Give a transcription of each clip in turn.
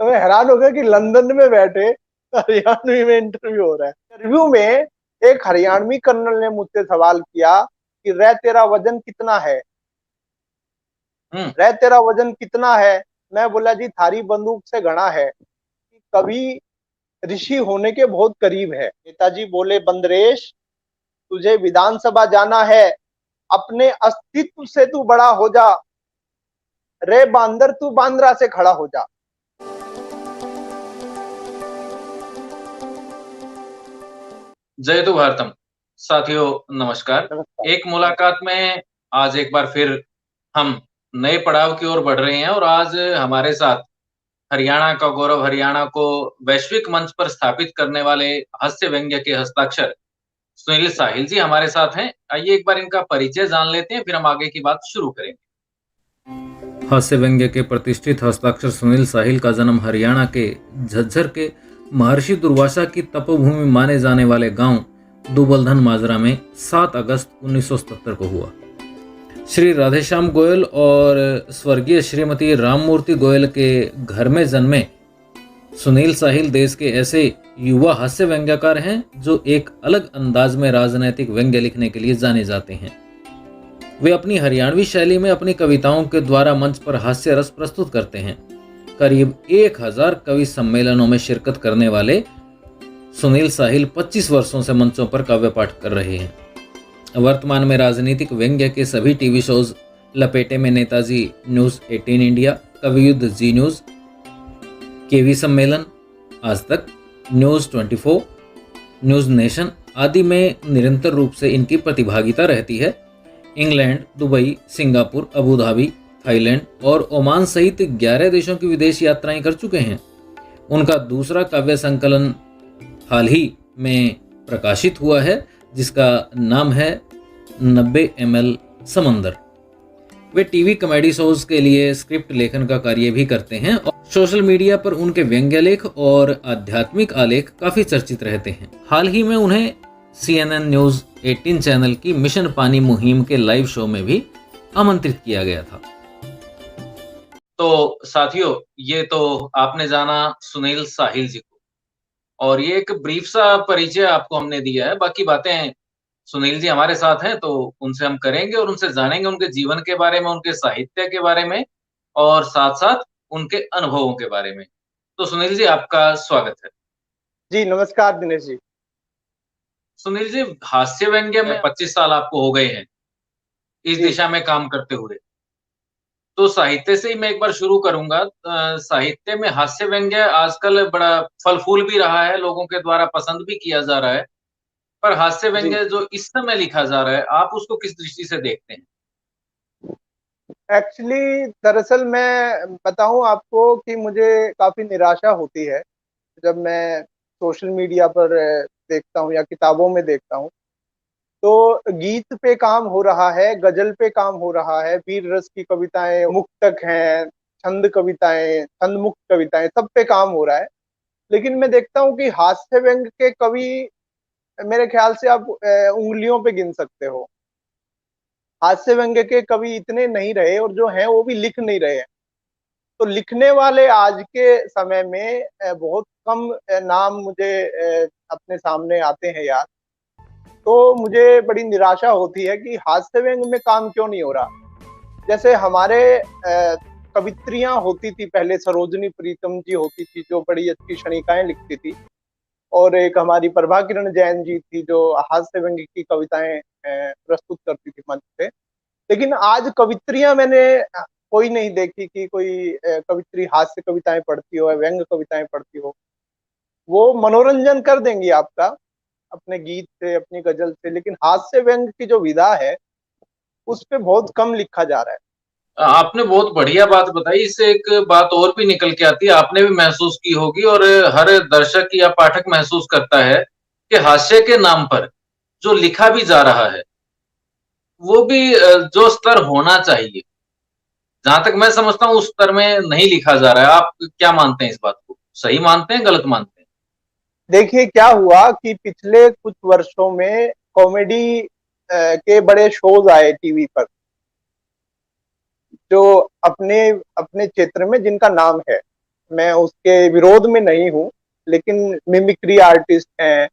तो मैं हैरान हो गया कि लंदन में बैठे हरियाणवी में इंटरव्यू हो रहा है। इंटरव्यू में एक हरियाणवी कर्नल ने मुझसे सवाल किया कि रे तेरा वजन कितना है, रे तेरा वजन कितना है। मैं बोला जी थारी बंदूक से घना है, कि कभी ऋषि होने के बहुत करीब है। नेताजी बोले बंदरेश, तुझे विधानसभा जाना है, अपने अस्तित्व से तू बड़ा हो जा, रे बांदर तू बांद्रा से खड़ा हो जा। जय तो भारतम। साथियों नमस्कार। नमस्कार। एक मुलाकात में आज एक बार फिर हम नए पड़ाव की ओर बढ़ रहे हैं और आज हमारे साथ हरियाणा का गौरव, हरियाणा को वैश्विक मंच पर स्थापित करने वाले हास्य व्यंग्य के हस्ताक्षर सुनील साहिल जी हमारे साथ हैं। आइए एक बार इनका परिचय जान लेते हैं, फिर हम आगे की बात शुरू करेंगे। हास्य व्यंग्य के प्रतिष्ठित हस्ताक्षर सुनील साहिल का जन्म हरियाणा के झज्जर के महर्षि दुर्वासा की तपोभूमि माने जाने वाले गांव दुबलधन माजरा में 7 अगस्त 1977 को हुआ। श्री राधेश्याम गोयल और स्वर्गीय श्रीमती राममूर्ति गोयल के घर में जन्मे सुनील साहिल देश के ऐसे युवा हास्य व्यंग्यकार हैं जो एक अलग अंदाज में राजनैतिक व्यंग्य लिखने के लिए जाने जाते हैं। वे अपनी हरियाणवी शैली में अपनी कविताओं के द्वारा मंच पर हास्य रस प्रस्तुत करते हैं। करीब 1000 कवि सम्मेलनों में शिरकत करने वाले सुनील साहिल 25 वर्षों से मंचों पर काव्य पाठ कर रहे हैं। वर्तमान में राजनीतिक व्यंग्य के सभी टीवी शोज लपेटे में नेताजी न्यूज 18 इंडिया, कवि युद्ध जी न्यूज, केवी सम्मेलन, आज तक, न्यूज 24, न्यूज नेशन आदि में निरंतर रूप से इनकी प्रतिभागिता रहती है। England, Dubai, Singapore, Abu Dhabi, Thailand और ओमान सहित 11 देशों की विदेश यात्राएं कर चुके हैं। उनका दूसरा काव्य संकलन हाल ही में प्रकाशित हुआ है जिसका नाम है 90 ml समंदर। वे टीवी कॉमेडी शोज के लिए स्क्रिप्ट लेखन का कार्य भी करते हैं और सोशल मीडिया पर उनके व्यंग्य लेख और आध्यात्मिक आलेख काफी चर्चित रहते हैं। हाल ही में उन्हें CNN न्यूज 18 चैनल की मिशन पानी मुहिम के लाइव शो में भी आमंत्रित किया गया था। तो साथियों, ये तो आपने जाना सुनील साहिल जी को, और ये एक ब्रीफ सा परिचय आपको हमने दिया है। बाकी बातें सुनील जी हमारे साथ हैं तो उनसे हम करेंगे और उनसे जानेंगे उनके जीवन के बारे में, उनके साहित्य के बारे में और साथ-साथ उनके अनुभवों के बारे में। तो सुनील जी आपका स्वागत है। जी नमस्कार दिनेश जी। सुनील जी, हास्य व्यंग्य में 25 साल आपको हो गए हैं इस जी दिशा में काम करते हुए। तो साहित्य से ही मैं एक बार शुरू करूँगा। साहित्य में हास्य व्यंग्य आजकल बड़ा फल-फूल भी रहा है, लोगों के द्वारा पसंद भी किया जा रहा है। पर हास्य जी व्यंग्य जो इस समय लिखा जा रहा है, आप उसको किस दृष्टि से देखते हैं? एक्चुअली दरअसल मैं बताऊं आपको कि मुझे काफी निराशा होती है जब मैं सोशल मीडिया पर देखता हूं या किताबों में देखता हूं। तो गीत पे काम हो रहा है, गजल पे काम हो रहा है, वीर रस की कविताएं, मुक्तक हैं, छंद कविताएं, छंद मुक्त कविताएं, सब पे काम हो रहा है। लेकिन मैं देखता हूँ कि हास्य व्यंग के कवि मेरे ख्याल से आप उंगलियों पे गिन सकते हो। हास्य व्यंग के कवि इतने नहीं रहे और जो हैं वो भी लिख नहीं रहे हैं। तो लिखने वाले आज के समय में बहुत कम नाम मुझे अपने सामने आते हैं यार। तो मुझे बड़ी निराशा होती है कि हास्य व्यंग में काम क्यों नहीं हो रहा। जैसे हमारे कवित्रियां होती थी पहले, सरोजनी प्रीतम जी होती थी जो बड़ी अच्छी क्षणिकाएं लिखती थी, और एक हमारी प्रभा किरण जैन जी थी जो हास्य व्यंग की कविताएं प्रस्तुत करती थी मंच पे। लेकिन आज कवित्रियां मैंने कोई नहीं देखी कि कोई कवित्री हास्य कविताएं पढ़ती हो या व्यंग कविताएं पढ़ती हो। वो मनोरंजन कर देंगी आपका अपने गीत से, अपनी गजल से, लेकिन हास्य व्यंग की जो विधा है उस पे बहुत कम लिखा जा रहा है। आपने बहुत बढ़िया बात बताई। इससे एक बात और भी निकल के आती है, आपने भी महसूस की होगी और हर दर्शक या पाठक महसूस करता है कि हास्य के नाम पर जो लिखा भी जा रहा है, वो भी जो स्तर होना चाहिए, जहाँ तक मैं समझता हूँ उस स्तर में नहीं लिखा जा रहा है। आप क्या मानते हैं इस बात को? सही मानते हैं, गलत मानते हैं? देखिए क्या हुआ कि पिछले कुछ वर्षों में कॉमेडी के बड़े शोज आए टीवी पर, जो अपने अपने क्षेत्र में जिनका नाम है। मैं उसके विरोध में नहीं हूँ, लेकिन मिमिक्री आर्टिस्ट हैं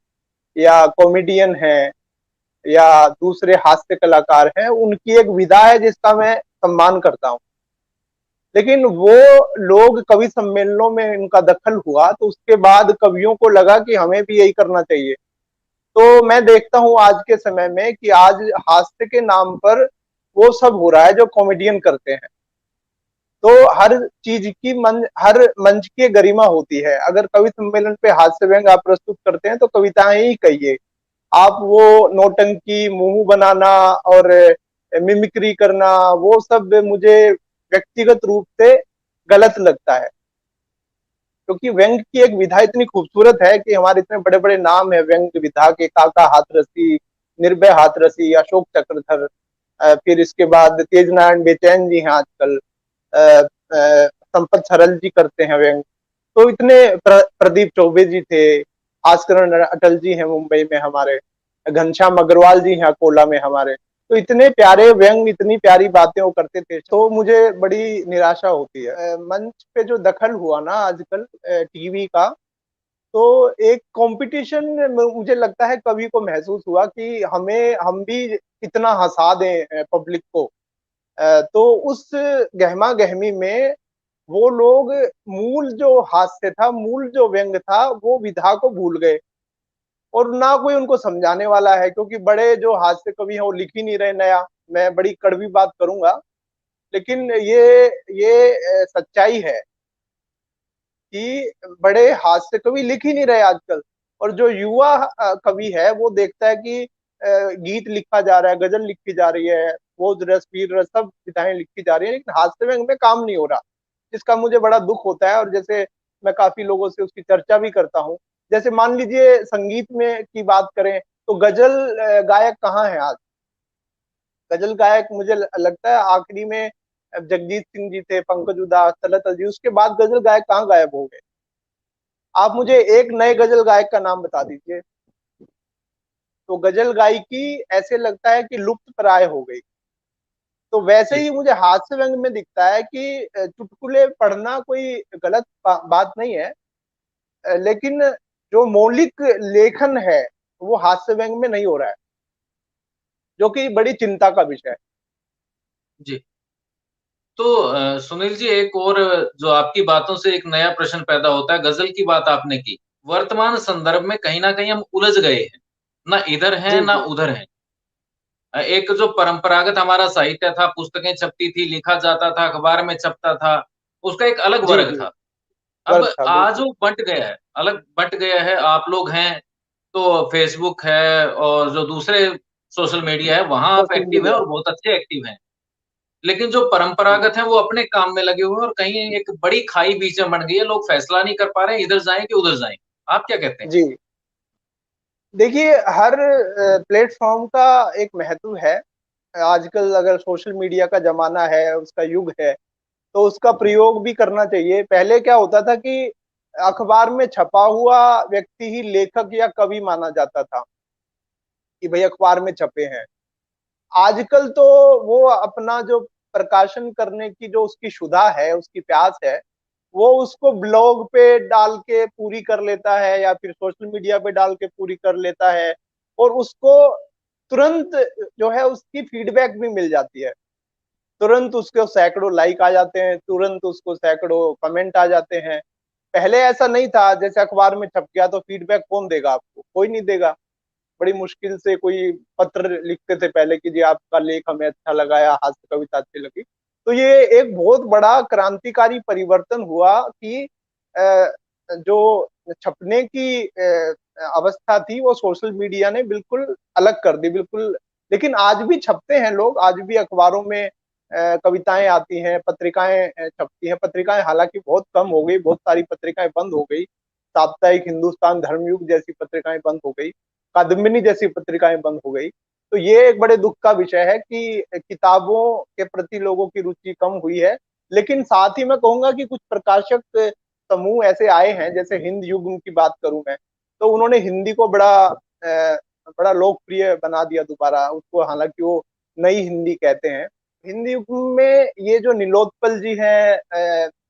या कॉमेडियन हैं या दूसरे हास्य कलाकार हैं, उनकी एक विधा है जिसका मैं सम्मान करता हूँ। लेकिन वो लोग कवि सम्मेलनों में इनका दखल हुआ तो उसके बाद कवियों को लगा कि हमें भी यही करना चाहिए। तो मैं देखता हूँ आज के समय में कि आज हास्य के नाम पर वो सब हो रहा है जो कॉमेडियन करते हैं। तो हर चीज की हर मंच की गरिमा होती है। अगर कवि सम्मेलन पे हास्य व्यंग आप प्रस्तुत करते हैं तो कविताएं ही कहिए, आप वो नौटंकी, मुंह बनाना और मिमिक्री करना, वो सब मुझे व्यक्तिगत रूप से गलत लगता है। क्योंकि व्यंग की एक विधा इतनी खूबसूरत है कि हमारे इतने बड़े बड़े नाम है व्यंग विधा के, काका हाथरसी, निर्भय हाथरसी, अशोक चक्रधर, फिर इसके बाद तेज नारायण बेचैन जी हैं आजकल, संपत सरल जी करते हैं व्यंग। तो इतने प्रदीप चौबे जी थे, भास्कर अटल जी हैं मुंबई में हमारे, घनश्याम अग्रवाल जी हैं अकोला में हमारे। तो इतने प्यारे व्यंग, इतनी प्यारी बातें वो करते थे, तो मुझे बड़ी निराशा होती है। मंच पे जो दखल हुआ ना आजकल टीवी का, तो एक कंपटीशन मुझे लगता है कवि को महसूस हुआ कि हम भी कितना हंसा दें पब्लिक को। तो उस गहमा गहमी में वो लोग मूल जो हास्य था, मूल जो व्यंग था, वो विधा को भूल गए और ना कोई उनको समझाने वाला है, क्योंकि बड़े जो हास्य कवि हैं वो लिख ही नहीं रहे नया। मैं बड़ी कड़वी बात करूंगा, लेकिन ये सच्चाई है कि बड़े हास्य कवि लिख ही नहीं रहे आजकल। और जो युवा कवि है वो देखता है कि गीत लिखा जा रहा है, गजल लिखी जा रही है, वो रस वीर रस सब विधाएं लिखी जा रही है, लेकिन हास्य व्यंग में काम नहीं हो रहा, जिसका मुझे बड़ा दुख होता है। और जैसे मैं काफी लोगों से उसकी चर्चा भी करता हूँ। जैसे मान लीजिए संगीत में की बात करें तो गजल गायक कहाँ है आज? गजल गायक मुझे लगता है आखिरी में जगजीत सिंह जी थे, पंकज उधास, तलत जी, उसके बाद गजल गायक कहाँ गायब हो गए? आप मुझे एक नए गजल गायक का नाम बता दीजिए। तो गजल गायकी ऐसे लगता है कि लुप्त प्राय हो गई। तो वैसे जी ही मुझे हास्य व्यंग में दिखता है कि चुटकुले पढ़ना कोई गलत बात नहीं है, लेकिन जो मौलिक लेखन है वो हास्य व्यंग में नहीं हो रहा है, जो कि बड़ी चिंता का विषय है। जी। तो सुनील जी, एक और जो आपकी बातों से एक नया प्रश्न पैदा होता है, गजल की बात आपने की। वर्तमान संदर्भ में कहीं न कहीं हम उलझ गए हैं। ना इधर हैं, जी ना जी। उधर हैं। एक जो परंपरागत हमारा साहित्य था, पुस्तकें छपती थी, लिखा जाता था, अखबार में छपता था, उसका एक अलग जी वर्ग जी। था। अब वर्ग था आज बिल्कुल। वो बँट गया है, अलग बँट गया है। आप लोग हैं, तो फ़ेसबुक है और जो दूसरे सोशल मीडिया है, वहाँ आप सोशल एक्टिव हैं मीडिया। और बहुत अच्छे एक्टिव हैं। लेकिन जो परंपरागत हैं, वो अपने काम में लगे हुए हैं और कहीं एक बड़ी खाई बीच में बन गई है। लोग फैसला नहीं कर पा रहे हैं, इधर जाएँ कि उधर जाएँ। आप क्या कहते हैं? जी, देखिए हर प्लेटफॉर्म का एक महत्व है। आजकल अगर सोशल मीडिया का जमाना है, उसका युग है, तो उसका प्रयोग भी करना चाहिए। पहले क्या होता था कि अखबार में छपा हुआ व्यक्ति ही लेखक या कवि माना जाता था कि भाई अखबार में छपे हैं। आजकल तो वो अपना जो प्रकाशन करने की जो उसकी क्षुधा है, उसकी प्यास है, वो उसको ब्लॉग पे डाल के पूरी कर लेता है या फिर सोशल मीडिया पे डाल के पूरी कर लेता है। और उसको तुरंत जो है उसकी फीडबैक भी मिल जाती है। तुरंत उसको सैकड़ों लाइक आ जाते हैं, तुरंत उसको सैकड़ों कमेंट आ जाते हैं। पहले ऐसा नहीं था, जैसे अखबार में छप गया तो फीडबैक कौन देगा आपको? कोई नहीं देगा। बड़ी मुश्किल से कोई पत्र लिखते थे पहले कि जी आपका लेख हमें अच्छा लगा या हास्य कविता अच्छी लगी। तो ये एक बहुत बड़ा क्रांतिकारी परिवर्तन हुआ कि जो छपने की अवस्था थी वो सोशल मीडिया ने बिल्कुल अलग कर दी, बिल्कुल। लेकिन आज भी छपते हैं लोग, आज भी अखबारों में कविताएं आती हैं, पत्रिकाएं छपती हैं। पत्रिकाएं हालांकि बहुत कम हो गई, बहुत सारी पत्रिकाएं बंद हो गई। साप्ताहिक हिंदुस्तान, धर्मयुग जैसी पत्रिकाएं बंद हो गई, कादम्बिनी जैसी पत्रिकाएं बंद हो गई। तो ये एक बड़े दुख का विषय है कि किताबों के प्रति लोगों की रुचि कम हुई है। लेकिन साथ ही मैं कहूंगा कि कुछ प्रकाशक समूह ऐसे आए हैं, जैसे हिंद युग की बात करूं मैं, तो उन्होंने हिंदी को बड़ा लोकप्रिय बना दिया दोबारा उसको। हालांकि वो नई हिंदी कहते हैं। हिंदी युग में ये जो नीलोत्पल जी हैं,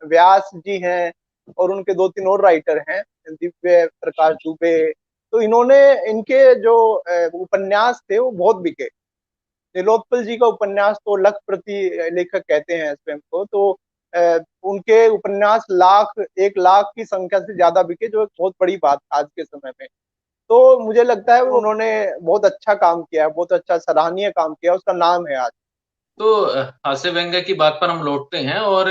व्यास जी हैं, और उनके 2-3 और राइटर हैं, दिव्य प्रकाश दुबे। तो इन्होंने इनके जो उपन्यास थे वो बहुत बिके। नीलोत्पल जी का उपन्यास तो लख प्रति लेखक कहते हैं स्वयं को। तो उनके उपन्यास 1 लाख की संख्या से ज्यादा बिके, जो एक बहुत बड़ी बात आज के समय में। तो मुझे लगता है उन्होंने बहुत अच्छा काम किया है, बहुत अच्छा सराहनीय काम किया, उसका नाम है आज। तो हास्य व्यंग्य की बात पर हम लौटते हैं और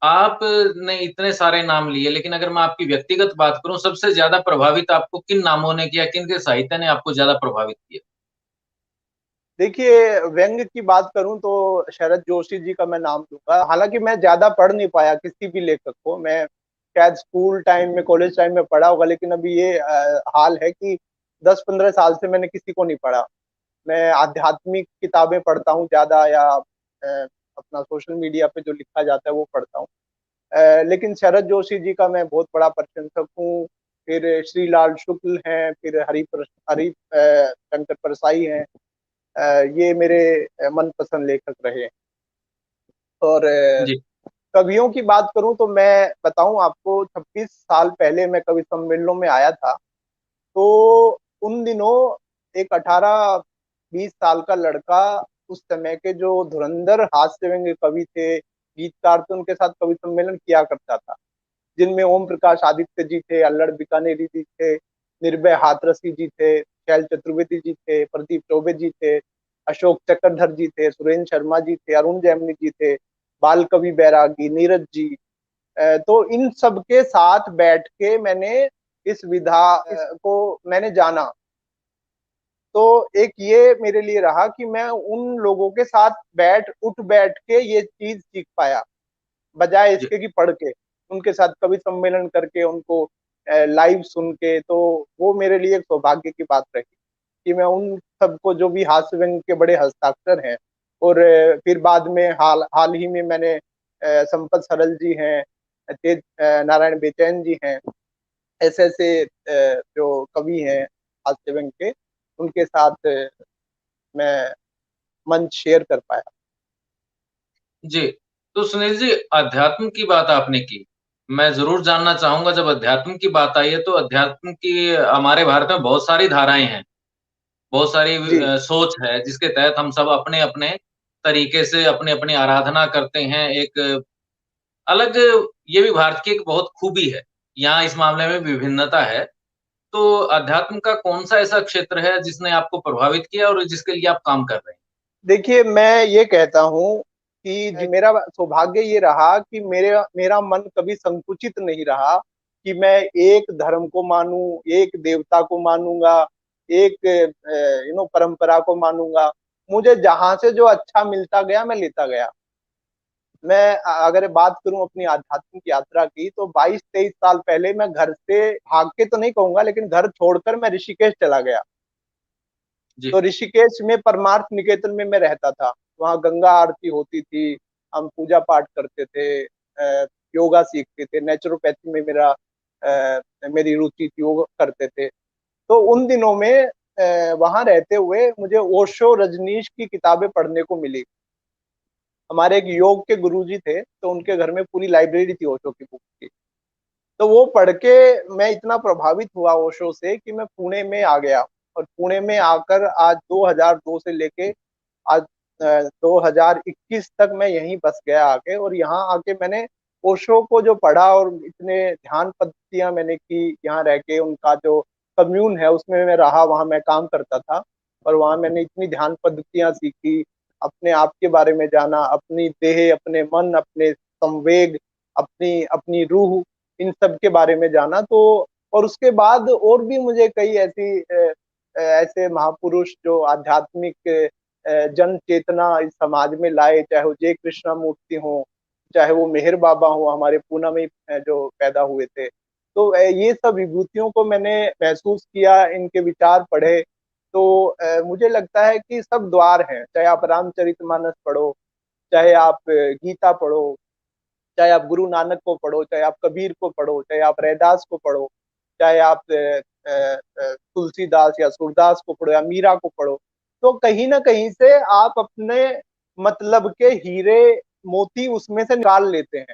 आपने इतने सारे नाम लिए, लेकिन अगर मैं आपकी व्यक्तिगत बात करूँ, सबसे ज़्यादा प्रभावित आपको किन नामों ने किया? किनके साहित्य ने आपको ज़्यादा प्रभावित किया? देखिए, व्यंग्य की बात करूं तो शरद जोशी जी का मैं नाम लूंगा। हालांकि मैं ज्यादा पढ़ नहीं पाया किसी भी लेखक को। मैं शायद स्कूल टाइम में, कॉलेज टाइम में पढ़ा होगा, लेकिन अभी ये हाल है कि 10-15 साल से मैंने किसी को नहीं पढ़ा। मैं आध्यात्मिक किताबें पढ़ता हूँ ज्यादा, या अपना सोशल मीडिया पे जो लिखा जाता है वो पढ़ता हूँ। लेकिन शरद जोशी जी का मैं बहुत बड़ा प्रशंसक हूँ। फिर श्रीलाल शुक्ल हैं, फिर हरि शंकर परसाई हैं। ये मेरे मनपसंद लेखक रहे हैं। और जी, कवियों की बात करूं तो मैं बताऊं आपको, 26 साल पहले मैं कवि सम्मेलनों में आया था। तो उन दिनों एक 18-20 साल का लड़का, उस समय के जो धुरंधर हास्य व्यंग्य कवि थे, गीतकार थे, उनके साथ कवि सम्मेलन किया करता था। जिनमें ओम प्रकाश आदित्य जी थे, अल्लड़ बीकानेरी जी थे, निर्भय हाथरसी जी थे, शैल चतुर्वेदी जी थे, प्रदीप चौबे जी थे, अशोक चक्रधर जी थे, सुरेंद्र शर्मा जी थे, अरुण जैमिनी जी थे, बाल कवि बैरागी, नीरज जी। तो इन सब के साथ बैठ के मैंने इस विधा को मैंने जाना। तो एक ये मेरे लिए रहा कि मैं उन लोगों के साथ उठ बैठ के ये चीज सीख पाया, बजाय जी, इसके कि पढ़ के। उनके साथ कवि सम्मेलन करके, उनको लाइव सुन के, तो वो मेरे लिए एक सौभाग्य की बात रही कि मैं उन सबको, जो भी हास्य व्यंग्य के बड़े हस्ताक्षर हैं, और फिर बाद में हाल ही में मैंने संपत सरल जी हैं, तेज नारायण बेचैन जी हैं, ऐसे ऐसे जो कवि हैं हास्य व्यंग्य के, उनके साथ मैं मंच शेयर कर पाया। जी। तो सुनील जी, अध्यात्म की बात आपने की। मैं ज़रूर जानना चाहूँगा, जब अध्यात्म की बात आई है, तो अध्यात्म की हमारे भारत में बहुत सारी धाराएँ हैं। बहुत सारी जी। सोच है, जिसके तहत हम सब अपने-अपने तरीके से अपनी-अपनी आराधना करते हैं। एक अलग, ये भी भारत की एक बहुत खूबी है। यहाँ इस मामले में विभिन्नता है। तो अध्यात्म का कौन-सा ऐसा क्षेत्र है जिसने आपको प्रभावित किया और जिसके लिए आप काम कर रहे हैं? देखिए, मैं ये कहता हूँ कि मेरा सौभाग्य ये रहा कि मेरा मन कभी संकुचित नहीं रहा कि मैं एक धर्म को मानूँ, एक देवता को मानूँगा, एक परंपरा को मानूँगा। मुझे जहाँ से जो अच्छा मिलता गया, मैं लेता गया। मैं अगर बात करूँ अपनी आध्यात्मिक यात्रा की, तो 22-23 साल पहले मैं घर से भाग के तो नहीं कहूँगा, लेकिन घर छोड़कर मैं ऋषिकेश चला गया। जी, तो ऋषिकेश में परमार्थ निकेतन में मैं रहता था। वहाँ गंगा आरती होती थी, हम पूजा पाठ करते थे, योगा सीखते थे, नेचुरोपैथी में मेरी रुचि थी, वो करते थे। तो उन दिनों में वहाँ रहते हुए मुझे ओशो, रजनीश की किताबें पढ़ने को मिली। हमारे एक योग के गुरुजी थे, तो उनके घर में पूरी लाइब्रेरी थी ओशो की बुक की। तो वो पढ़ के मैं इतना प्रभावित हुआ ओशो से कि मैं पुणे में आ गया। और पुणे में आकर आज 2002 से लेके आज 2021 तक मैं यहीं बस गया आके। और यहाँ आके मैंने ओशो को जो पढ़ा, और इतने ध्यान पद्धतियां मैंने की यहाँ रह के, उनका जो कम्यून है उसमें मैं रहा, वहाँ मैं काम करता था। और वहाँ मैंने इतनी ध्यान पद्धतियां सीखी, अपने आप के बारे में जाना, अपनी देह, अपने मन, अपने संवेग, अपनी अपनी रूह, इन सब के बारे में जाना। तो और उसके बाद और भी मुझे कई ऐसे महापुरुष जो आध्यात्मिक जन चेतना इस समाज में लाए, चाहे वो जय कृष्णा मूर्ति हो, चाहे वो मेहर बाबा हो, हमारे पूना में जो पैदा हुए थे। तो ये सब विभूतियों को मैंने महसूस किया, इनके विचार पढ़े। तो मुझे लगता है कि सब द्वार हैं, चाहे आप रामचरितमानस पढ़ो, चाहे आप गीता पढ़ो, चाहे आप गुरु नानक को पढ़ो, चाहे आप कबीर को पढ़ो, चाहे आप रैदास को पढ़ो, चाहे आप तुलसीदास या सूरदास को पढ़ो, या मीरा को पढ़ो। तो कहीं ना कहीं से आप अपने मतलब के हीरे मोती उसमें से निकाल लेते हैं।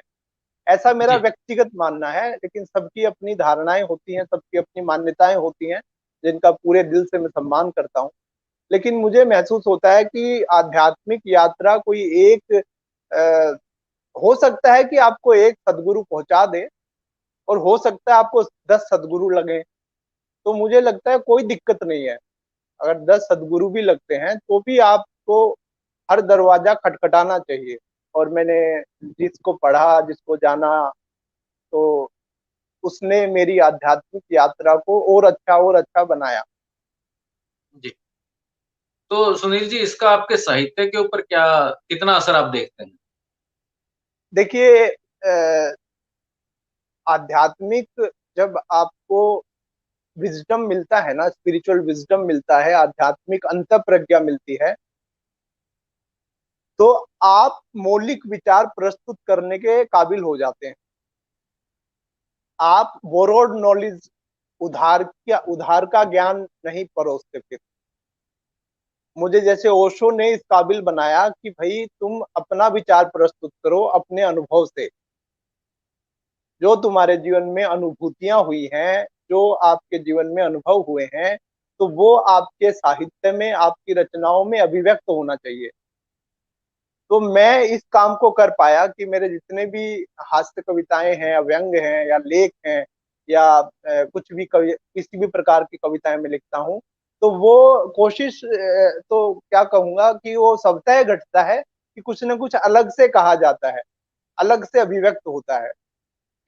ऐसा मेरा जी, व्यक्तिगत मानना है, लेकिन सबकी अपनी धारणाएं होती हैं, सबकी अपनी मान्यताएं होती हैं, जिनका पूरे दिल से मैं सम्मान करता हूँ। लेकिन मुझे महसूस होता है कि आध्यात्मिक यात्रा कोई एक अ, हो सकता है कि आपको एक सदगुरु पहुंचा दे, और हो सकता है आपको 10 सदगुरु लगे। तो मुझे लगता है कोई दिक्कत नहीं है। अगर 10 सदगुरु भी लगते हैं तो भी आपको हर दरवाजा खटखटाना चाहिए। और मैंने जिसको पढ़ा, जिसको जाना, तो उसने मेरी आध्यात्मिक यात्रा को और अच्छा बनाया। जी। तो सुनील जी, इसका आपके साहित्य के ऊपर क्या कितना असर आप देखते हैं? देखिए, आध्यात्मिक, जब आपको विजडम मिलता है ना, स्पिरिचुअल विजडम मिलता है, आध्यात्मिक अंतः प्रज्ञा मिलती है, तो आप मौलिक विचार प्रस्तुत करने के काबिल हो जाते हैं। आप बोरोड नॉलेज, उधार का ज्ञान नहीं परोसते फिर। मुझे जैसे ओशो ने इस काबिल बनाया कि भाई तुम अपना विचार प्रस्तुत करो अपने अनुभव से, जो तुम्हारे जीवन में अनुभूतियां हुई हैं, जो आपके जीवन में अनुभव हुए हैं, तो वो आपके साहित्य में, आपकी रचनाओं में अभिव्यक्त होना चाहिए। तो मैं इस काम को कर पाया कि मेरे जितने भी हास्य कविताएं हैं, व्यंग हैं, या लेख हैं, या कुछ भी किसी भी प्रकार की कविताएं मैं लिखता हूँ, तो वो कोशिश, तो क्या कहूंगा कि वो स्वतः घटता है कि कुछ न कुछ अलग से कहा जाता है, अलग से अभिव्यक्त होता है,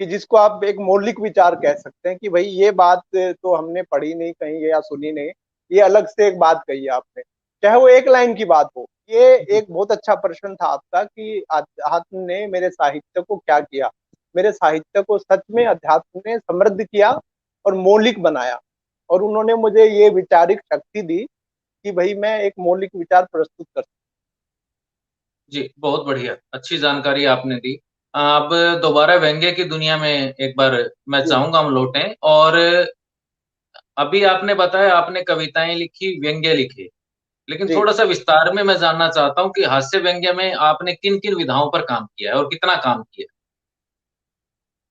कि जिसको आप एक मौलिक विचार कह सकते हैं कि भाई ये बात तो हमने पढ़ी नहीं कहीं या सुनी नहीं, ये अलग से एक बात कही है आपने, चाहे वो एक लाइन की बात हो। ये जी, एक बहुत अच्छा प्रश्न था आपका कि अध्यात्म ने मेरे साहित्य को क्या किया। मेरे साहित्य को सच में अध्यात्म ने समृद्ध किया और मौलिक बनाया, और उन्होंने मुझे ये विचारिक शक्ति दी कि भाई मैं एक मौलिक विचार प्रस्तुत कर जी, बहुत बढ़िया, अच्छी जानकारी आपने दी। अब दोबारा व्यंग्य की दुनिया में एक बार मैं सकूं। चाहूँगा हम लौटें और अभी आपने बताया आपने कविताएँ लिखी, व्यंग्य लिखे, लेकिन जी, थोड़ा-सा विस्तार में मैं जानना चाहता हूँ कि हास्य व्यंग्य में आपने किन-किन विधाओं पर काम किया है और कितना काम किया?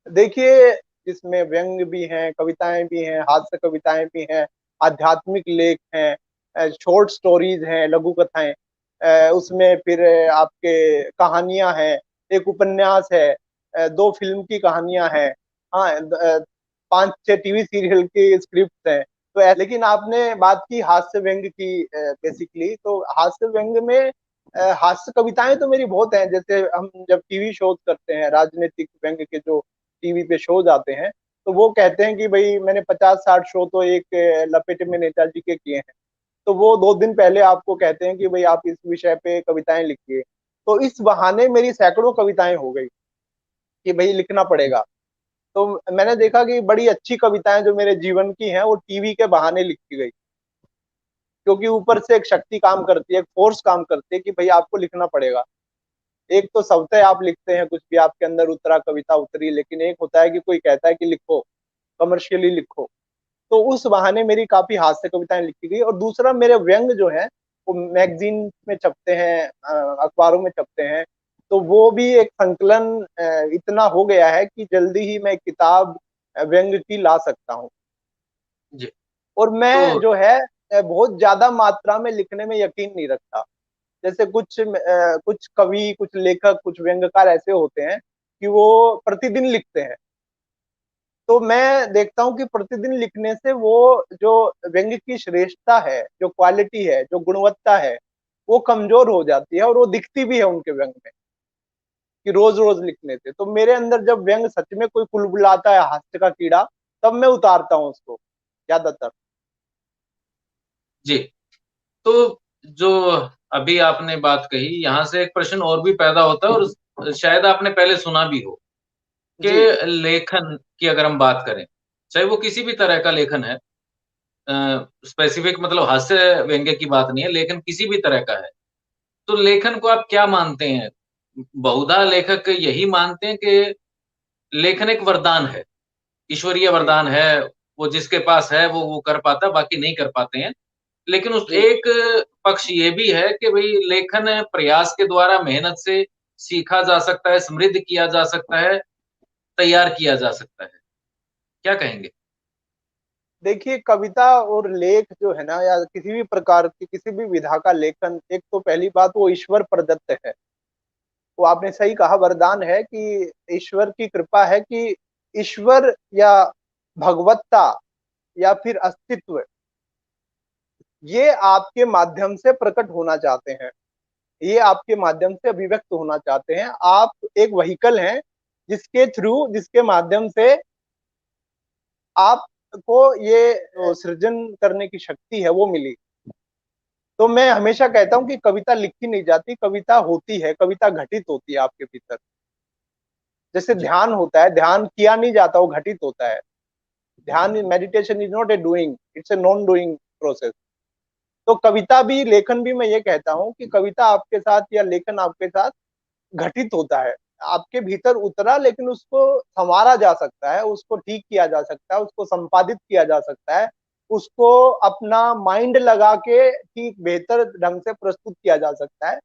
देखिए, इसमें व्यंग भी हैं, कविताएँ भी हैं, हास्य कविताएँ भी हैं, आध्यात्मिक लेख हैं, शॉर्ट स्टोरीज़ हैं, लघु कथाएँ, उसमें फिर आपके कहानियाँ हैं, एक उपन्यास है, 2 फ़िल्म की कहानियाँ हैं, हाँ, 5-6 टीवी सीरियल की स्क्रिप्ट्स हैं। तो लेकिन आपने बात की हास्य व्यंग की, बेसिकली तो हास्य व्यंग में हास्य कविताएँ तो मेरी बहुत हैं। जैसे हम जब टीवी शोज़ करते हैं, राजनीतिक व्यंग के जो टीवी पे शोज आते हैं, तो वो कहते हैं कि भाई मैंने 50-60 शो तो एक लपेटे में नेताजी के किए हैं। तो वो 2 दिन पहले आपको कहते हैं कि भाई आप इस विषय पे कविताएं लिखिए। तो इस बहाने मेरी सैकड़ों कविताएं हो गई कि भाई लिखना पड़ेगा। तो मैंने देखा कि बड़ी अच्छी कविताएं जो मेरे जीवन की हैं वो टीवी के बहाने लिखी गई, क्योंकि ऊपर से एक शक्ति काम करती है, एक फोर्स काम करती है कि भाई आपको लिखना पड़ेगा। एक तो स्वतः आप लिखते हैं, कुछ भी आपके अंदर उतरा, कविता उतरी, लेकिन एक होता है कि कोई कहता है कि लिखो, कमर्शियली लिखो। तो उस बहाने मेरी काफी हास्य कविताएं लिखी गई, और दूसरा मेरे व्यंग जो है वो मैगजीन में छपते हैं, अखबारों में छपते हैं। तो वो भी एक संकलन इतना हो गया है कि जल्दी ही मैं एक किताब व्यंग की ला सकता हूँ। जी, और तो मैं जो है बहुत ज्यादा मात्रा में लिखने में यकीन नहीं रखता। जैसे कुछ कवि, कुछ लेखक, कुछ व्यंग्यकार ऐसे होते हैं कि वो प्रतिदिन लिखते हैं। तो मैं देखता हूँ कि प्रतिदिन लिखने से वो जो व्यंग्य की श्रेष्ठता है, जो क्वालिटी है, जो गुणवत्ता है, वो कमजोर हो जाती है, और वो दिखती भी है उनके व्यंग में कि रोज रोज लिखने से। तो मेरे अंदर जब व्यंग सच में कोई कुलबुलाता है, हास्य का कीड़ा, तब मैं उतारता हूँ उसको ज्यादातर। जी, तो जो अभी आपने बात कही, यहाँ से एक प्रश्न और भी पैदा होता है और शायद आपने पहले सुना भी हो जी, कि लेखन की अगर हम बात करें, चाहे वो किसी भी तरह का लेखन है, स्पेसिफिक मतलब हास्य व्यंग्य की बात नहीं है, लेखन किसी भी तरह का है। तो लेखन को आप क्या मानते हैं? बहुधा लेखक यही मानते हैं कि लेखन एक वरदान है, ईश्वरीय जी, वरदान है, वो जिसके पास है वो कर पाता है, बाकी नहीं कर पाते हैं। लेकिन उस जी, एक पक्ष ये भी है कि भई लेखन प्रयास के द्वारा मेहनत से सीखा जा सकता है, समृद्ध किया जा सकता है तैयार किया जा सकता है? क्या कहेंगे? देखिए, कविता और लेख जो है ना, या किसी भी प्रकार की किसी भी विधा का लेखन, एक तो पहली बात वो ईश्वर प्रदत्त है। वो आपने सही कहा, वरदान है कि ईश्वर की कृपा है कि ईश्वर या भगवत्ता या फिर अस्तित्व, ये आपके माध्यम से प्रकट होना चाहते हैं, ये आपके माध्यम से अभिव्यक्त होना चाहते हैं। आप एक व्हीकल हैं जिसके थ्रू, जिसके माध्यम से आपको ये जो सृजन करने की शक्ति है वो मिली। तो मैं हमेशा कहता हूं कि कविता लिखी नहीं जाती, कविता होती है, कविता घटित होती है आपके भीतर। जैसे जी, ध्यान होता है, ध्यान किया नहीं जाता, वो घटित होता है। ध्यान, meditation is not a doing, it's a non doing process. तो कविता भी, लेखन भी, मैं ये कहता हूँ कि कविता आपके साथ या लेखन आपके साथ घटित होता है, आपके भीतर उतरा, लेकिन उसको संवारा जा सकता है, उसको ठीक किया जा सकता है, उसको संपादित किया जा सकता है, उसको अपना माइंड लगा के ठीक बेहतर ढंग से प्रस्तुत किया जा सकता है,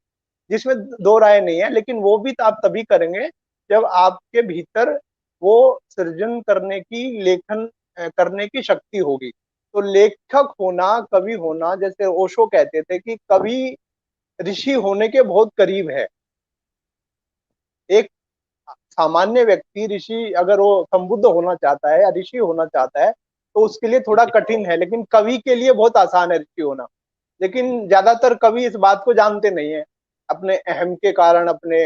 जिसमें दो राय नहीं है। लेकिन वो भी तो आप तभी करेंगे जब आपके भीतर वो सृजन करने की, लेखन करने की शक्ति होगी। तो लेखक होना, कवि होना, जैसे ओशो कहते थे कि कवि ऋषि होने के बहुत करीब है। एक सामान्य व्यक्ति ऋषि, अगर वो संबुद्ध होना चाहता है या ऋषि होना चाहता है, तो उसके लिए थोड़ा जी, कठिन है, लेकिन कवि के लिए बहुत आसान है ऋषि होना। लेकिन ज्यादातर कवि इस बात को जानते नहीं है, अपने अहम के कारण, अपने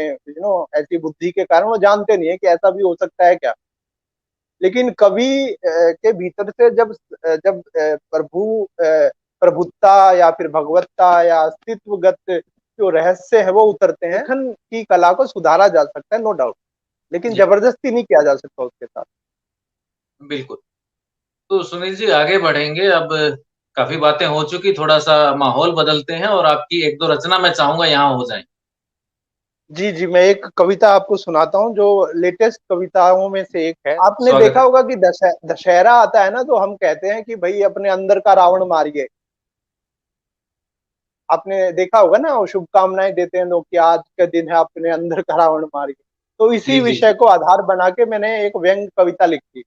ऐसी बुद्धि के कारण वो जानते नहीं है कि ऐसा भी हो सकता है क्या। लेकिन कवि के भीतर से जब जब प्रभुत्ता या फिर भगवत्ता या अस्तित्वगत जो रहस्य है वो उतरते हैं, लेखन की कला को सुधारा जा सकता है, नो डाउट, लेकिन जी, जबरदस्ती नहीं किया जा सकता उसके साथ। बिल्कुल। तो सुनील जी आगे बढ़ेंगे अब। काफ़ी बातें हो चुकी, थोड़ा-सा माहौल बदलते हैं और आपकी 1-2 रचना मैं चाहूँगा यहाँ हो जाएँ। जी, जी, मैं एक कविता आपको सुनाता हूँ जो लेटेस्ट कविताओं में से एक है। आपने स्वागत देखा है। होगा कि दशहरा आता है ना, तो हम कहते हैं कि भई अपने अंदर का रावण मारिए। आपने देखा होगा ना, वो शुभकामनाएँ देते हैं लोग कि आज का दिन है, अपने अंदर का रावण मारिए। तो इसी जी, जी, विषय जी। को आधार बना के मैंने एक व्यंग्य कविता लिखी।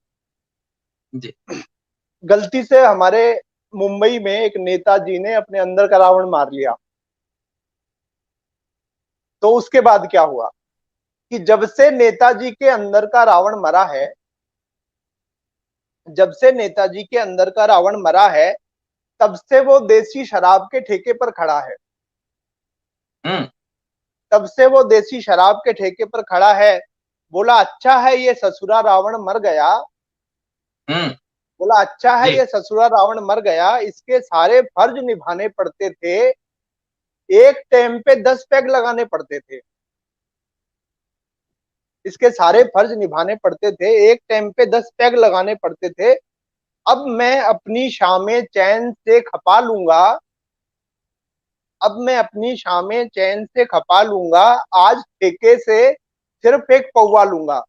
जी। गलती से हमारे मुंबई में एक नेताजी ने अपने अंदर का रावण मार लिया। तो उसके बाद क्या हुआ कि जब से नेताजी के अंदर का रावण मरा है, जब से नेताजी के अंदर का रावण मरा है, तब से वो देसी शराब के ठेके पर खड़ा है। हुँ, तब से वो देसी शराब के ठेके पर खड़ा है। बोला अच्छा है ये ससुरा रावण मर गया। हुँ, बोला अच्छा है जी, ये ससुरा रावण मर गया, इसके सारे फर्ज निभाने पड़ते थे, एक टाइम पे 10 पैग लगाने पड़ते थे। इसके सारे फर्ज निभाने पड़ते थे, एक टाइम पे 10 पैग लगाने पड़ते थे। अब मैं अपनी शामें चैन से खपा लूंगा, अब मैं अपनी शामें चैन से खपा लूंगा, आज ठेके से सिर्फ एक पौवा लूंगा,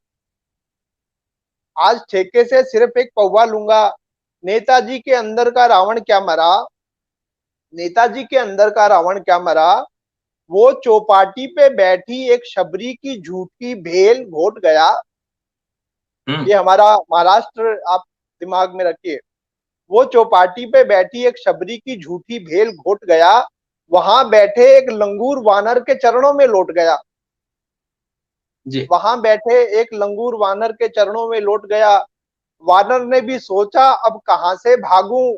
आज ठेके से सिर्फ एक पौवा लूंगा। नेताजी के अंदर का रावण क्या मरा, नेताजी के अंदर का रावण क्या मरा, वो चौपाटी पे बैठी एक शबरी की झूठी भेल घोट गया। हुँ, ये हमारा महाराष्ट्र आप दिमाग में रखिए। वो चौपाटी पे बैठी एक शबरी की झूठी भेल घोट गया, वहां बैठे एक लंगूर वानर के चरणों में लौट गया, जी, वहां बैठे एक लंगूर वानर के चरणों में लौट गया। वानर ने भी सोचा अब कहां से भागूं,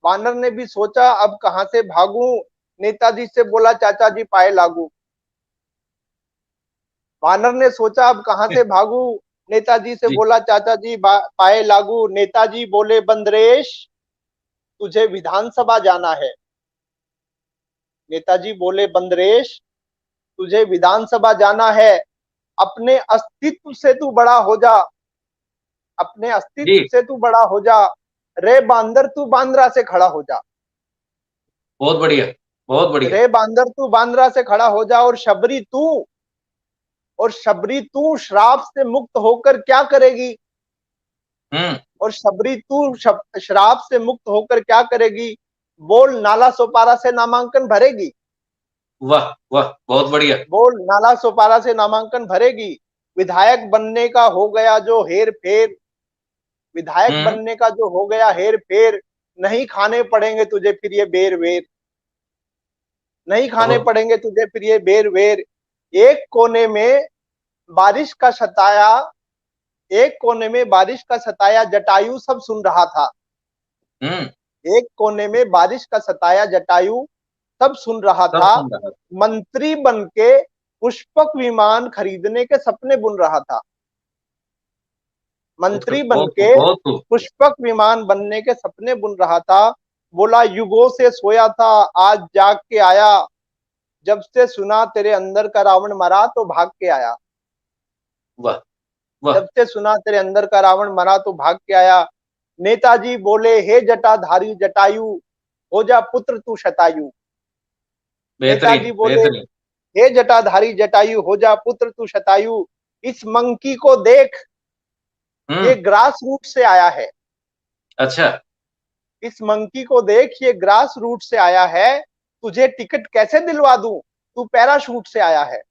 वानर ने भी सोचा अब कहां से भागूं, नेताजी से बोला चाचा जी पाए लागू। वानर ने सोचा अब कहां से भागूं, नेताजी से जी, बोला चाचा जी पाए लागू। नेताजी बोले बंदरेश तुझे विधानसभा जाना है, नेताजी बोले बंदरेश तुझे विधानसभा जाना है, अपने अस्तित्व से तू बड़ा हो जा, अपने अस्तित्व जी, से तू बड़ा हो जा, रे बांदर तू बांद्रा से खड़ा हो जा, बहुत बढ़िया, बहुत बढ़िया। रे बांदर तू बांद्रा से खड़ा हो जा। और शबरी तू, और शबरी तू श्राप से मुक्त होकर क्या करेगी, हुँ, और शबरी तू श्राप से मुक्त होकर क्या करेगी, बोल नाला सोपारा से नामांकन भरेगी, वाह! वाह! बहुत बढ़िया। बोल नाला सोपारा से नामांकन भरेगी। विधायक बनने का हो गया जो हेर फेर, विधायक हम्म। बनने का जो हो गया हेर फेर, नहीं खाने पड़ेंगे तुझे फिर ये बेर वेर, नहीं खाने बहुत। पड़ेंगे तुझे फिर ये बेर वेर। एक कोने में बारिश का सताया, एक कोने में बारिश का सताया जटायु सब सुन रहा था। हम्म। एक कोने में बारिश का सताया जटायु सब सुन रहा सब था। सुन रहा था। मंत्री बन के पुष्पक विमान खरीदने के सपने बुन रहा था। बहुत खूब, मंत्री बन बहुत खूब, के बहुत खूब। पुष्पक विमान बनने के सपने बुन रहा था। बोला युगों से सोया था आज जाग के आया, जब से सुना तेरे अंदर का रावण मरा तो भाग के आया। वाह, वाह। जब से सुना तेरे अंदर का रावण मरा तो भाग के आया। नेताजी बोले हे जटाधारी जटायु, हो जा पुत्र तू शतायु। बेहतरीन, नेताजी बोले बेहतरीन। हे जटाधारी जटायु, हो जा पुत्र तू शतायु। इस मंकी को देख, ये हम्म। ग्रास रूट से आया है। अच्छा। इस मंकी को देख, ये ग्रास रूट से आया है। तुझे टिकट कैसे दिलवा दूं, तू पैराशूट से आया है।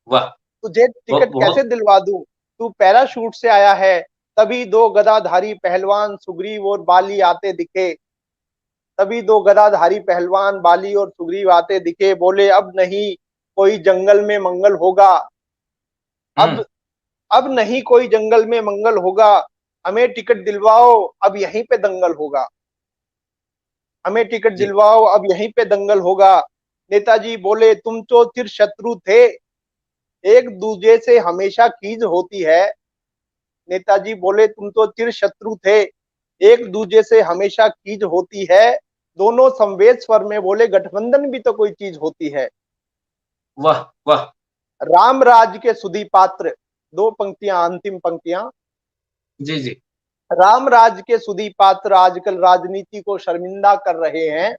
वाह। तुझे बहुत, टिकट कैसे बहुत। दिलवा दूं, तू पैराशूट से आया है। तभी दो गदाधारी पहलवान सुग्रीव और बाली आते दिखे। तभी दो गदाधारी पहलवान बाली और सुग्रीव आते दिखे। बोले अब नहीं कोई जंगल में मंगल होगा, हम्म। अब अब नहीं कोई जंगल में मंगल होगा। हमें टिकट दिलवाओ, अब यहीं पे दंगल होगा। हमें टिकट जी। दिलवाओ, अब यहीं पे दंगल होगा। नेताजी बोले तुम तो चिर शत्रु थे, एक दूसरे से हमेशा खींच होती है। नेताजी बोले तुम तो चिर शत्रु थे, एक दूसरे से हमेशा खींच होती है। दोनों समवेत स्वर में बोले गठबंधन भी तो कोई चीज होती है। वाह, वाह। राम राज के सुधी पात्र, दो पंक्तियां, अंतिम पंक्तियां। जी, जी। राम राज के सुधी पात्र आजकल राजनीति को शर्मिंदा कर रहे हैं।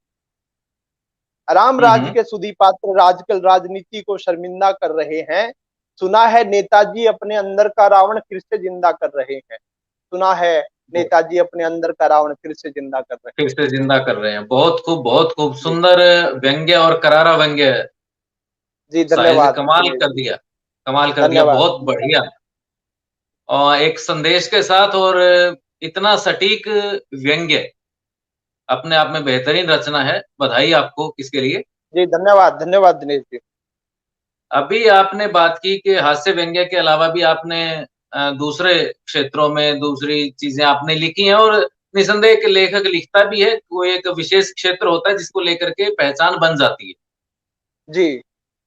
राम राज हम्म। के सुधी पात्र आजकल राजनीति को शर्मिंदा कर रहे हैं। सुना है नेताजी अपने अंदर का रावण फिर से जिंदा कर रहे हैं। सुना है नेताजी अपने अंदर का रावण फिर से जिंदा कर रहे फिर से जिंदा कर रहे हैं। बहुत खूब, बहुत खूब। हैं। जी सुंदर व्यंग्य और करारा व्यंग्य जी, साहिल ने धन्यवाद कमाल दिनेश कर जी। दिया। कमाल कर दिया, धन्यवाद बहुत धन्यवाद। बढ़िया। और एक संदेश के साथ, और इतना सटीक व्यंग्य अपने आप में बेहतरीन रचना है। बधाई आपको इसके लिए। जी धन्यवाद धन्यवाद दिनेश जी। अभी आपने बात की कि हास्य व्यंग्य के अलावा भी आपने दूसरे क्षेत्रों में दूसरी चीजें आपने लिखी हैं, और निसंदेह एक लेखक लिखता भी है, कोई एक विशेष क्षेत्र होता है जिसको लेकर के पहचान बन जाती है। जी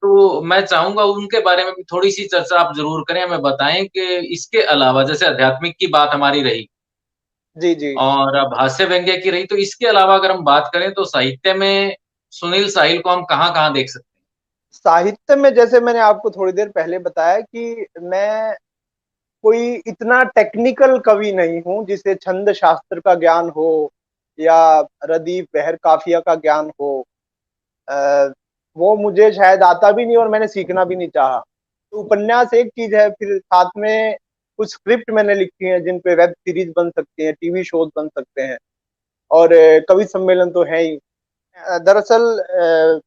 तो मैं चाहूंगा उनके बारे में भी थोड़ी सी चर्चा आप जरूर करें, हमें बताएं कि इसके अलावा, जैसे आध्यात्मिक की बात हमारी रही जी जी। और अब हास्य व्यंग्य की रही, तो इसके अलावा अगर हम बात करें तो साहित्य में सुनील साहिल को हम कहाँ-कहाँ देख सकते साहित्य में जैसे मैंने आपको थोड़ी देर पहले बताया कि मैं कोई इतना टेक्निकल कवि नहीं हूँ जिसे छंद शास्त्र का ज्ञान हो या रदीफ बहर काफिया का ज्ञान हो। अ, वो मुझे शायद आता भी नहीं और मैंने सीखना भी नहीं चाहा। तो उपन्यास एक चीज है, फिर साथ में कुछ स्क्रिप्ट मैंने लिखी है जिन पे वेब सीरीज बन सकती है, टीवी शोज बन सकते हैं, और कवि सम्मेलन तो है ही। दरअसल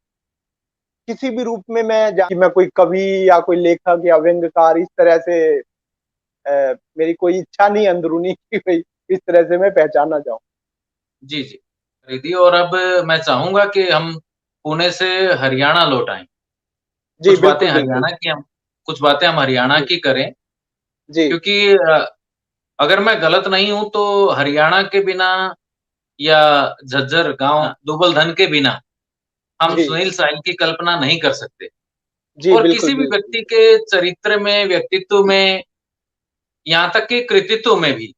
किसी भी रूप में कि मैं कोई कवि या कोई लेखक या व्यंग्यकार इस तरह से मेरी कोई इच्छा नहीं अंदरूनी कि भाई इस तरह से मैं पहचाना जाऊं। हैं? जी, जी। रिद्धि, और अब मैं चाहूंगा कि हम पुणे से हरियाणा लौट आएँ। जी कुछ बातें बिल्कुल बिल्कुल। हरियाणा की हम कुछ बातें हम हरियाणा जी की करें, जी क्योंकि अगर मैं गलत नहीं हूँ तो हरियाणा के बिना या झज्जर गाँव दूबलधन के बिना हम जी सुनील साहिल की कल्पना नहीं कर सकते। जी और बिल्कुल किसी भी बिल्कुल। व्यक्ति के चरित्र में, व्यक्तित्व में, यहाँ तक कि कृतित्व में भी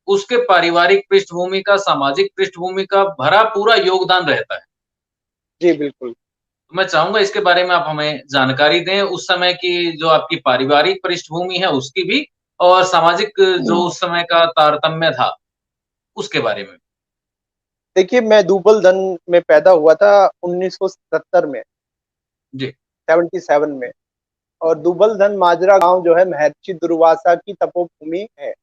उसके पारिवारिक पृष्ठभूमि का, सामाजिक पृष्ठभूमि का भरा पूरा योगदान रहता है। जी बिल्कुल। तो मैं चाहूँगा इसके बारे में आप हमें जानकारी दें, उस समय की जो आपकी पारिवारिक पृष्ठभूमि है उसकी भी, और सामाजिक जो उस समय का तारतम्य था, उसके बारे में। देखिए मैं दूबलधन में पैदा हुआ था 1970 में, जी, 77 में। और दूबलधन माजरा गांव जो है महर्षि दुर्वासा की तपोभूमि है।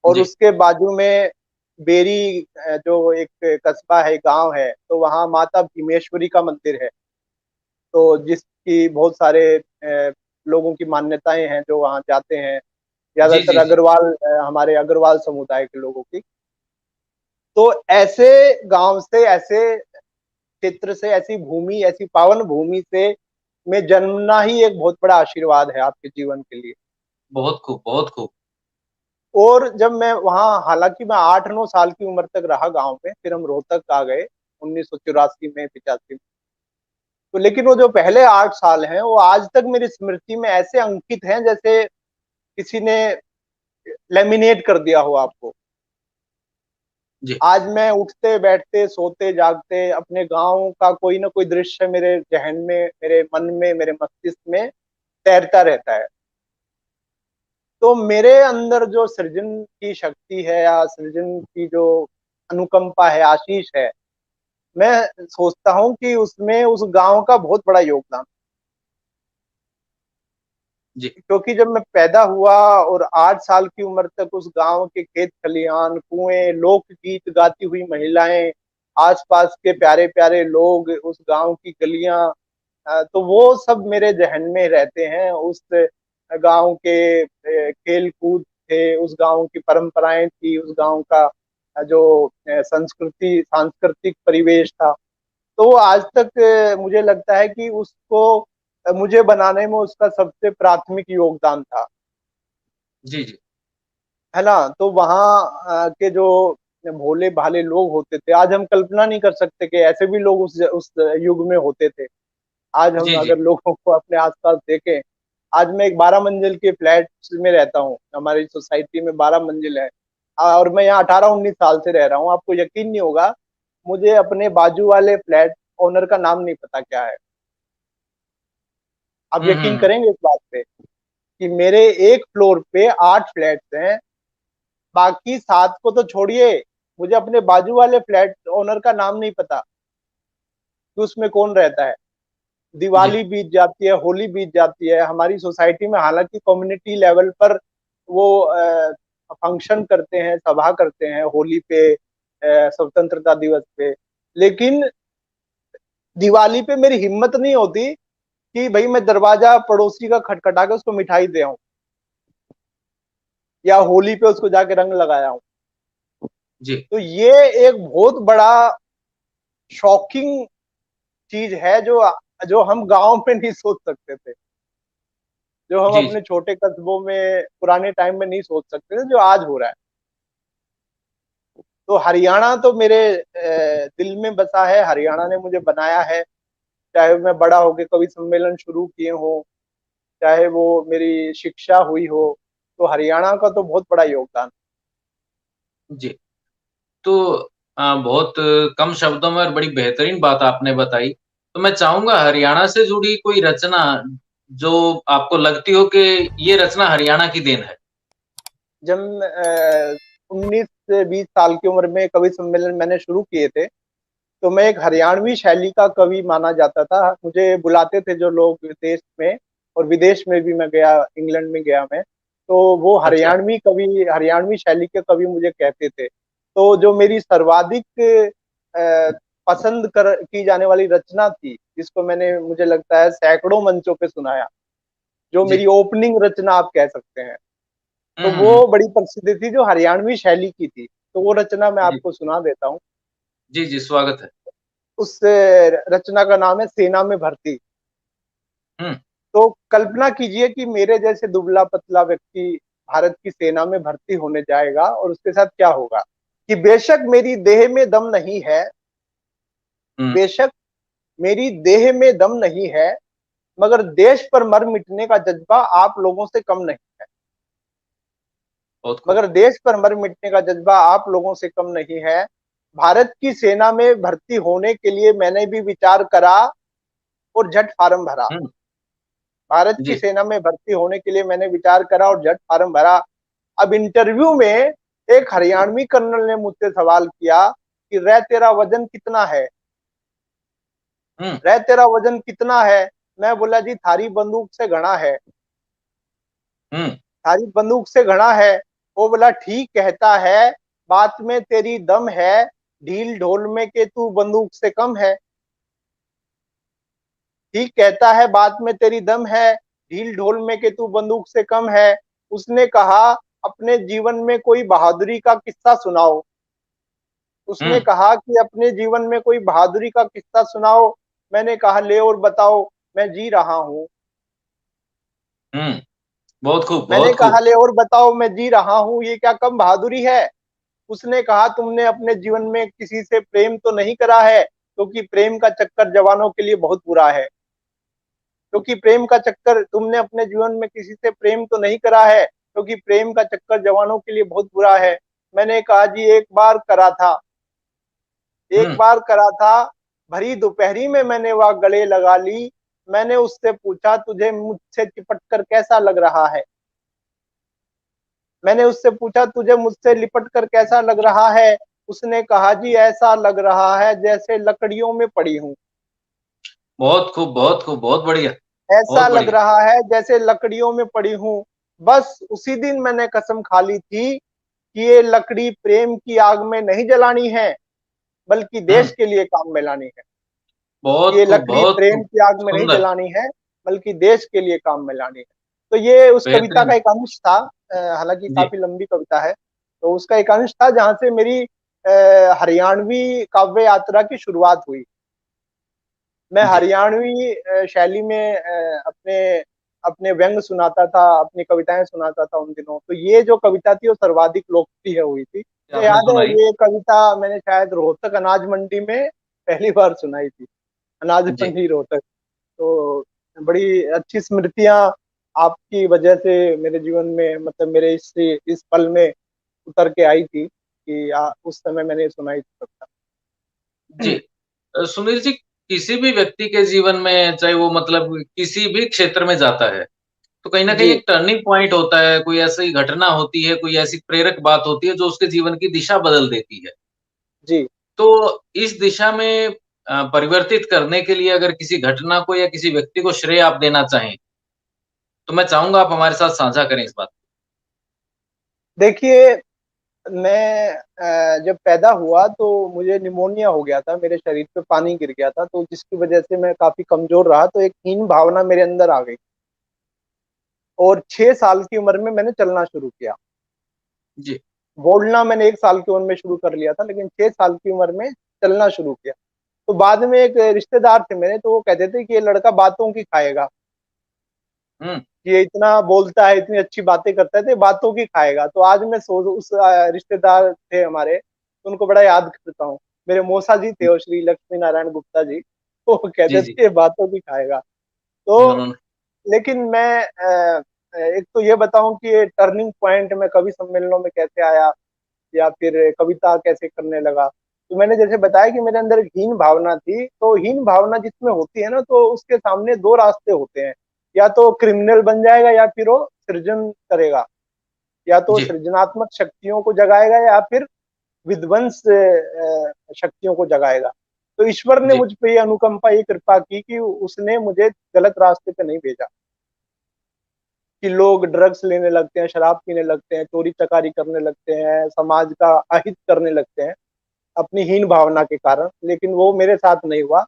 और जी, उसके बाजू में बेरी जो एक कस्बा है, गांव है, तो वहाँ माता भीमेश्वरी का मंदिर है। तो जिसकी बहुत सारे लोगों की मान्यताएं हैं जो वहाँ जाते हैं, जी ज्यादातर जी जी। अग्रवाल, हमारे अग्रवाल समुदाय के लोगों की। तो ऐसे गांव से, ऐसे क्षेत्र से, ऐसी भूमि, ऐसी पावन भूमि से में जन्मना ही एक बहुत बड़ा आशीर्वाद है आपके जीवन के लिए। बहुत खूब, बहुत खूब। और जब मैं वहाँ, हालांकि मैं 8-9 साल की उम्र तक रहा गांव में, फिर हम रोहतक आ गए 1984 में, 85 में। तो लेकिन वो जो पहले 8 साल हैं वो आज तक मेरी स्मृति में ऐसे अंकित हैं जैसे किसी ने लेमिनेट कर दिया हो आपको। जी आज मैं उठते बैठते सोते जागते अपने गांव का कोई ना कोई दृश्य मेरे जहन में, मेरे मन में, मेरे मस्तिष्क में तैरता रहता है। तो मेरे अंदर जो सृजन की शक्ति है या सृजन की जो अनुकंपा है, आशीष है, मैं सोचता हूँ कि उसमें उस गांव का बहुत बड़ा योगदान। जी क्योंकि जब मैं पैदा हुआ और 8 साल की उम्र तक उस गांव के खेत खलिहान, कुएं, लोकगीत गाती हुई महिलाएं, आसपास के प्यारे प्यारे लोग, उस गांव की गलियां, तो वो सब मेरे जहन में रहते हैं। उस गांव के खेल कूद थे, उस गांव की परंपराएं थी, उस गांव का जो संस्कृति, सांस्कृतिक परिवेश था। तो वो आज तक मुझे लगता है कि उसको मुझे बनाने में उसका सबसे प्राथमिक योगदान था, जी जी। है ना। तो वहाँ के जो भोले भाले लोग होते थे, आज हम कल्पना नहीं कर सकते कि ऐसे भी लोग उस युग में होते थे। आज हम जी जी। अगर लोगों को अपने आसपास देखें, आज मैं एक 12 मंजिल के फ्लैट में रहता हूँ, हमारी सोसाइटी में 12 मंजिल है, और मैं यहाँ 18-19 साल से रह रहा हूँ। आपको यकीन नहीं होगा, मुझे अपने बाजू वाले फ्लैट ओनर का नाम नहीं पता क्या है। आप यकीन हम्म। करेंगे इस बात पे कि मेरे एक फ्लोर पे 8 फ्लैट्स हैं, बाकी 7 को तो छोड़िए, मुझे अपने बाजू वाले फ्लैट ओनर का नाम नहीं पता कि उसमें कौन रहता है। जी दिवाली बीत जाती है, होली बीत जाती है हमारी सोसाइटी में, हालांकि कम्युनिटी लेवल पर वो फंक्शन करते हैं, सभा करते हैं होली पे, स्वतंत्रता दिवस पे, लेकिन दिवाली पे मेरी हिम्मत नहीं होती कि भाई मैं दरवाजा पड़ोसी का खटखटा के उसको मिठाई दे आऊं, या होली पे उसको जाके रंग लगाया हूं। जी तो ये एक बहुत बड़ा शॉकिंग चीज है जो जो हम गांव में नहीं सोच सकते थे, जो हम जी। अपने छोटे कस्बों में पुराने टाइम में नहीं सोच सकते थे, जो आज हो रहा है। तो हरियाणा तो मेरे दिल में बसा है, हरियाणा ने मुझे बनाया है। चाहे मैं बड़ा होके कवि सम्मेलन शुरू किए हो, चाहे वो मेरी शिक्षा हुई हो, तो हरियाणा का तो बहुत बड़ा योगदान। जी। तो बहुत कम शब्दों में और बड़ी बेहतरीन बात आपने बताई। तो मैं चाहूंगा हरियाणा से जुड़ी कोई रचना जो आपको लगती हो कि ये रचना हरियाणा की देन है। जब 19 से 20 साल की उम्र में कवि सम्मेलन मैंने शुरू किए थे, तो मैं एक हरियाणवी शैली का कवि माना जाता था। मुझे बुलाते थे जो लोग देश में, और विदेश में भी मैं गया, इंग्लैंड में गया मैं, तो वो अच्छा। हरियाणवी कवि, हरियाणवी शैली के कवि मुझे कहते थे। तो जो मेरी सर्वाधिक पसंद की जाने वाली रचना थी, जिसको मैंने, मुझे लगता है, सैकड़ों मंचों पे सुनाया, जो जी। मेरी ओपनिंग रचना आप कह सकते हैं, तो हम्म। वो बड़ी प्रसिद्ध थी, जो हरियाणवी शैली की थी। तो वो रचना मैं जी आपको सुना देता हूँ। जी जी, स्वागत है। उस रचना का नाम है सेना में भर्ती। हम्म तो कल्पना कीजिए कि मेरे जैसे दुबला पतला व्यक्ति भारत की सेना में भर्ती होने जाएगा, और उसके साथ क्या होगा कि बेशक मेरी देह में दम नहीं है, हम्म। बेशक मेरी देह में दम नहीं है, मगर देश पर मर मिटने का जज्बा आप लोगों से कम नहीं है। बहुत खूब। मगर देश पर मर मिटने का जज्बा आप लोगों से कम नहीं है। भारत की सेना में भर्ती होने के लिए मैंने भी विचार करा और झट फार्म भरा। हम्म। भारत की जी सेना में भर्ती होने के लिए मैंने विचार करा और झट फार्म भरा। अब इंटरव्यू में एक हरियाणवी कर्नल ने मुझसे सवाल किया कि रे तेरा वजन कितना है, हम्म रे तेरा वजन कितना है। मैं बोला जी थारी बंदूक से घना है, हम्म। थारी बंदूक से घना है। वो बोला ठीक कहता है, बात में तेरी दम है, ढील ढोल में के तू बंदूक से कम है। ठीक कहता है, बात में तेरी दम है, ढील ढोल में के तू बंदूक से कम है। उसने कहा अपने जीवन में कोई बहादुरी का किस्सा सुनाओ। उसने हम्म। कहा कि अपने जीवन में कोई बहादुरी का किस्सा सुनाओ। मैंने कहा ले और बताओ, मैं जी रहा हूँ। हम्म। बहुत खूब, मैंने बहुत कहा खूब। ले और बताओ, मैं जी रहा हूँ, ये क्या कम बहादुरी है। उसने कहा तुमने अपने जीवन में किसी से प्रेम तो नहीं करा है, क्योंकि प्रेम का चक्कर जवानों के लिए बहुत बुरा है। क्योंकि प्रेम का चक्कर, तुमने अपने जीवन में किसी से प्रेम तो नहीं करा है, क्योंकि प्रेम का चक्कर जवानों के लिए बहुत बुरा है। मैंने कहा जी एक बार करा था, एक हम्म। बार करा था। भरी दोपहरी में मैंने वह गले लगा ली। मैंने उससे पूछा तुझे मुझसे चिपट कर कैसा लग रहा है। मैंने उससे पूछा तुझे मुझसे लिपट कर कैसा लग रहा है। उसने कहा जी ऐसा लग रहा है जैसे लकड़ियों में पड़ी हूँ। बहुत खूब, बहुत खूब, बहुत बढ़िया। ऐसा बहुत लग बढ़िया। रहा है जैसे लकड़ियों में पड़ी हूँ। बस उसी दिन मैंने कसम खा ली थी कि ये लकड़ी प्रेम की आग में नहीं जलानी है, बल्कि हम्म। देश के लिए काम में लानी है। बहुत ये खूब, लकड़ी बहुत प्रेम खूब। की आग में नहीं सुंदर। जलानी है, बल्कि देश के लिए काम में लानी है। तो ये उस कविता का बेहतरीन। एक अंश था। हालांकि जी। काफी लंबी कविता है, तो उसका एक अंश था जहां से मेरी हरियाणवी काव्य यात्रा की शुरुआत हुई। मैं जी। हरियाणवी शैली में अपने अपने व्यंग सुनाता था, अपनी कविताएं सुनाता था उन दिनों। तो ये जो कविता थी वो सर्वाधिक लोकप्रिय हुई थी। मुझे आपने याद है सुनाई। ये कविता मैंने शायद रोहतक अनाज मंडी में पहली बार सुनाई थी। अनाज जी। मंडी रोहतक। तो बड़ी अच्छी स्मृतियां आपकी वजह से मेरे जीवन में, मतलब मेरे इस पल में उतर के आई थी कि उस समय मैंने सुनाई थी कविता। जी। सुनील जी, किसी भी व्यक्ति के जीवन में, चाहे वो मतलब किसी भी क्षेत्र में जाता है, तो कहीं न कहीं जी एक टर्निंग पॉइंट होता है, कोई ऐसी घटना होती है, कोई ऐसी प्रेरक बात होती है जो उसके जीवन की दिशा बदल देती है। जी। तो इस दिशा में परिवर्तित करने के लिए अगर किसी घटना को या किसी व्यक्ति को श्रेय आप देना चाहें, तो मैं चाहूँगा आप हमारे साथ साझा करें इस बात देखिए, मैं जब पैदा हुआ तो मुझे निमोनिया हो गया था, मेरे शरीर पे पानी गिर गया था, तो जिसकी वजह से मैं काफी कमजोर रहा। तो एक हीन भावना मेरे अंदर आ गई, और 6 साल की उम्र में मैंने चलना शुरू किया। को। जी। बोलना मैंने 1 साल की उम्र में शुरू कर लिया था, लेकिन 6 साल की उम्र में चलना शुरू किया। तो बाद में एक रिश्तेदार थे मेरे, तो वो कहते थे कि ये लड़का बातों की खाएगा, हुँ। ये इतना बोलता है, इतनी अच्छी बातें करता है, तो ये बातों की खाएगा। तो आज मैं सोच, उस रिश्तेदार थे हमारे, तो उनको बड़ा याद करता हूँ। मेरे मौसा जी थे, और श्री लक्ष्मी नारायण गुप्ता जी, तो वो जी, कहते जी। थे ये बातों की खाएगा। तो उन्होंने। लेकिन मैं एक तो ये बताऊं कि ये टर्निंग पॉइंट मैं कवि सम्मेलनों में कैसे आया, या फिर कविता कैसे करने लगा। तो मैंने जैसे बताया कि मेरे अंदर एक हीन भावना थी। तो हीन भावना जिसमें होती है ना, तो उसके सामने दो रास्ते होते हैं, या तो क्रिमिनल बन जाएगा, या फिर वो सृजन करेगा। या तो जी। सृजनात्मक शक्तियों को जगाएगा, या फिर विध्वंस शक्तियों को जगाएगा। तो ईश्वर ने जी। मुझ पे ये अनुकंपा, ये कृपा की कि उसने मुझे गलत रास्ते पे नहीं भेजा। कि लोग ड्रग्स लेने लगते हैं, शराब पीने लगते हैं, चोरी चकारी करने लगते हैं, समाज का अहित करने लगते हैं अपनी हीन भावना के कारण। लेकिन वो मेरे साथ नहीं हुआ।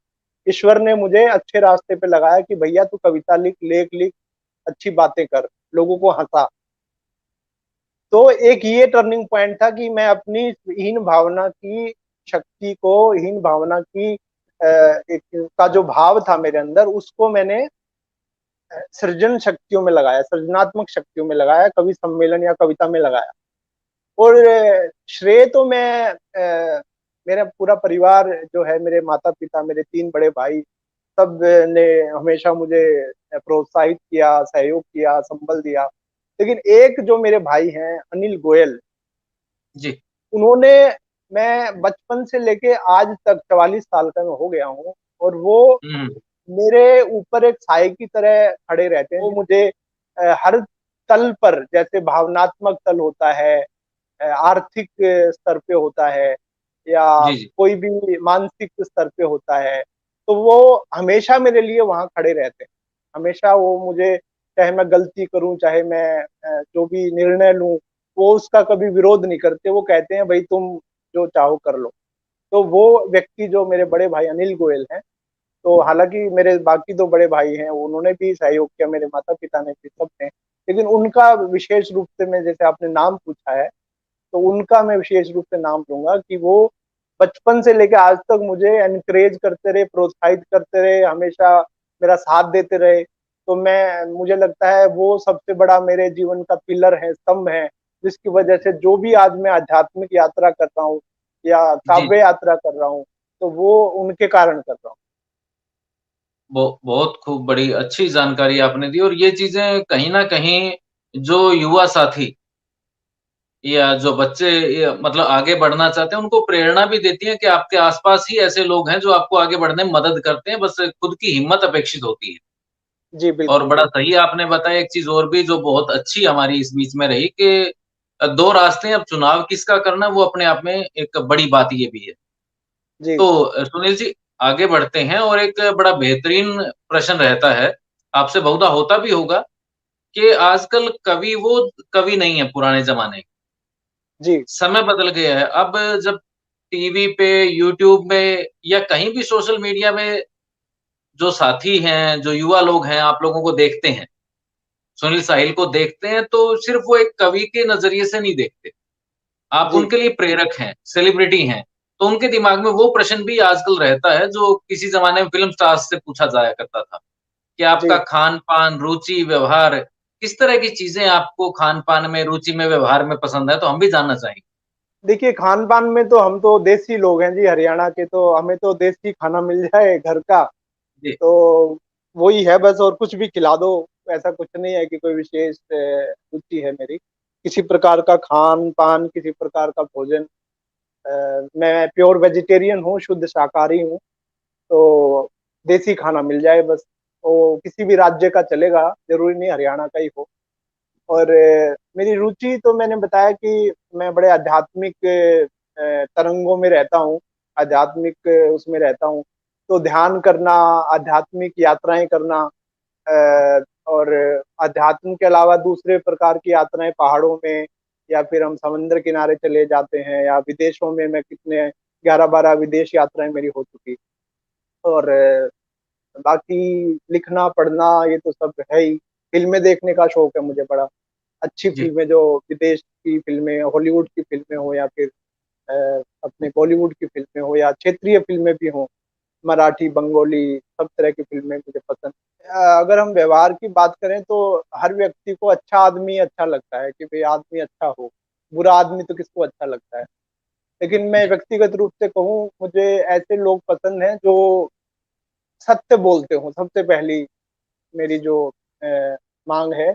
ईश्वर ने मुझे अच्छे रास्ते पे लगाया कि भैया तू कविता लिख, लेख लिख, अच्छी बातें कर, लोगों को हंसा। तो एक ये टर्निंग पॉइंट था कि मैं अपनी हीन भावना की शक्ति को, हीन भावना की एक का जो भाव था मेरे अंदर, उसको मैंने सृजन शक्तियों में लगाया, सृजनात्मक शक्तियों में लगाया, कवि सम्मेलन या कविता में लगाया। और श्रेय तो मैं मेरा पूरा परिवार जो है, मेरे माता पिता, मेरे 3 बड़े भाई, सब ने हमेशा मुझे प्रोत्साहित किया, सहयोग किया, संबल दिया। लेकिन एक जो मेरे भाई हैं अनिल गोयल, जी। उन्होंने, मैं बचपन से लेके आज तक 44 साल का मैं हो गया हूँ, और वो हुँ। मेरे ऊपर एक साए की तरह खड़े रहते हैं। वो मुझे हर तल पर, जैसे भावनात्मक तल होता है, आर्थिक स्तर पे होता है, या जी, जी। कोई भी मानसिक स्तर पे होता है, तो वो हमेशा मेरे लिए वहां खड़े रहते हैं। हमेशा वो मुझे, चाहे मैं गलती करूं, चाहे मैं जो भी निर्णय लूं, वो उसका कभी विरोध नहीं करते। वो कहते हैं भाई तुम जो चाहो कर लो। तो वो व्यक्ति जो मेरे बड़े भाई अनिल गोयल हैं, तो हालांकि मेरे बाकी 2 बड़े भाई हैं, उन्होंने भी सहयोग किया, मेरे माता-पिता ने भी, सबने। लेकिन उनका विशेष रूप से, मैं जैसे आपने नाम पूछा है, तो उनका मैं विशेष रूप से नाम लूँगा कि वो बचपन से लेके आज तक मुझे एनकरेज करते रहे, प्रोत्साहित करते रहे, हमेशा मेरा साथ देते रहे। तो मुझे लगता है वो सबसे बड़ा मेरे जीवन का पिलर है, स्तंभ है, जिसकी वजह से जो भी आज मैं आध्यात्मिक यात्रा कर रहा हूँ या जी, काव्य यात्रा कर रहा हूँ, तो वो उनके कारण कर रहा हूँ। बहुत खूब बड़ी अच्छी जानकारी आपने दी और ये चीज़ें कहीं न कहीं जो युवा साथी या जो बच्चे मतलब आगे बढ़ना चाहते हैं, उनको प्रेरणा भी देती है कि आपके आस-पास ही ऐसे लोग हैं जो आपको आगे बढ़ने में मदद करते हैं, बस खुद की हिम्मत अपेक्षित होती है। जी, और बिल्कुल, बड़ा बिल्कुल। सही आपने बताया एक चीज़ और भी जो बहुत अच्छी हमारी इस बीच में रही कि 2 रास्ते हैं, अब चुनाव किसका करना वो अपने आप में एक बड़ी बात ये भी है। जी, तो सुनील जी आगे बढ़ते हैं और एक बड़ा बेहतरीन प्रश्न रहता है, आपसे बहुधा होता भी होगा कि आजकल कवि वो कवि नहीं है पुराने ज़माने के। जी, समय बदल गया है। अब जब टीवी पे, यूट्यूब में या कहीं भी सोशल मीडिया में जो साथी हैं, जो युवा लोग हैं, आप लोगों को देखते हैं, सुनील साहिल को देखते हैं तो सिर्फ़ वो एक कवि के नज़रिए से नहीं देखते। आप जी, उनके लिए प्रेरक हैं, सेलिब्रिटी हैं। तो उनके दिमाग में वो प्रश्न भी आजकल रहता है जो किसी ज़माने में फ़िल्म स्टार्स से पूछा जाया करता था, कि आपका जी। खान-पान, रुचि, व्यवहार, किस तरह की चीज़ें आपको खान-पान में, रुचि में, व्यवहार में पसंद है? तो हम भी जानना चाहेंगे। देखिए, खान-पान में तो हम तो देसी लोग हैं जी, हरियाणा के, तो हमें तो देसी खाना मिल जाए घर का, जी, तो वही है बस, और कुछ भी खिला दो। ऐसा कुछ नहीं है कि कोई विशेष रुचि है मेरी। किसी प्रकार का खान-पान, किसी प्रकार का भोजन, मैं प्योर वेजिटेरियन हूँ, शुद्ध शाकाहारी हूँ, तो देसी खाना मिल जाए बस। वो किसी भी राज्य का चलेगा, ज़रूरी नहीं हरियाणा का ही हो। और मेरी रुचि तो मैंने बताया कि मैं बड़े आध्यात्मिक तरंगों में रहता हूँ, आध्यात्मिक उसमें रहता हूँ। तो ध्यान करना, आध्यात्मिक यात्राएँ करना, और अध्यात्म के अलावा दूसरे प्रकार की यात्राएँ पहाड़ों में, या फिर हम समुद्र किनारे चले जाते हैं, या विदेशों में मैं कितने 11-12 विदेश यात्राएँ मेरी हो चुकी। और बाकी लिखना, पढ़ना ये तो सब है ही। फ़िल्में देखने का शौक है मुझे बड़ा। अच्छी जी, फ़िल्में, जो विदेश की फ़िल्में, हॉलीवुड की फ़िल्में हों, या फिर अपने बॉलीवुड की फ़िल्में हों, या क्षेत्रीय फ़िल्में भी हों, मराठी, बंगाली, सब तरह की फ़िल्में मुझे पसंद। अगर हम व्यवहार की बात करें तो हर व्यक्ति को अच्छा आदमी अच्छा लगता है, कि भई आदमी अच्छा हो। बुरा आदमी तो किसको अच्छा लगता है। लेकिन मैं जी, व्यक्तिगत रूप से कहूँ, मुझे ऐसे लोग पसंद हैं जो सत्य बोलते हों। सबसे पहली मेरी जो अ, माँग है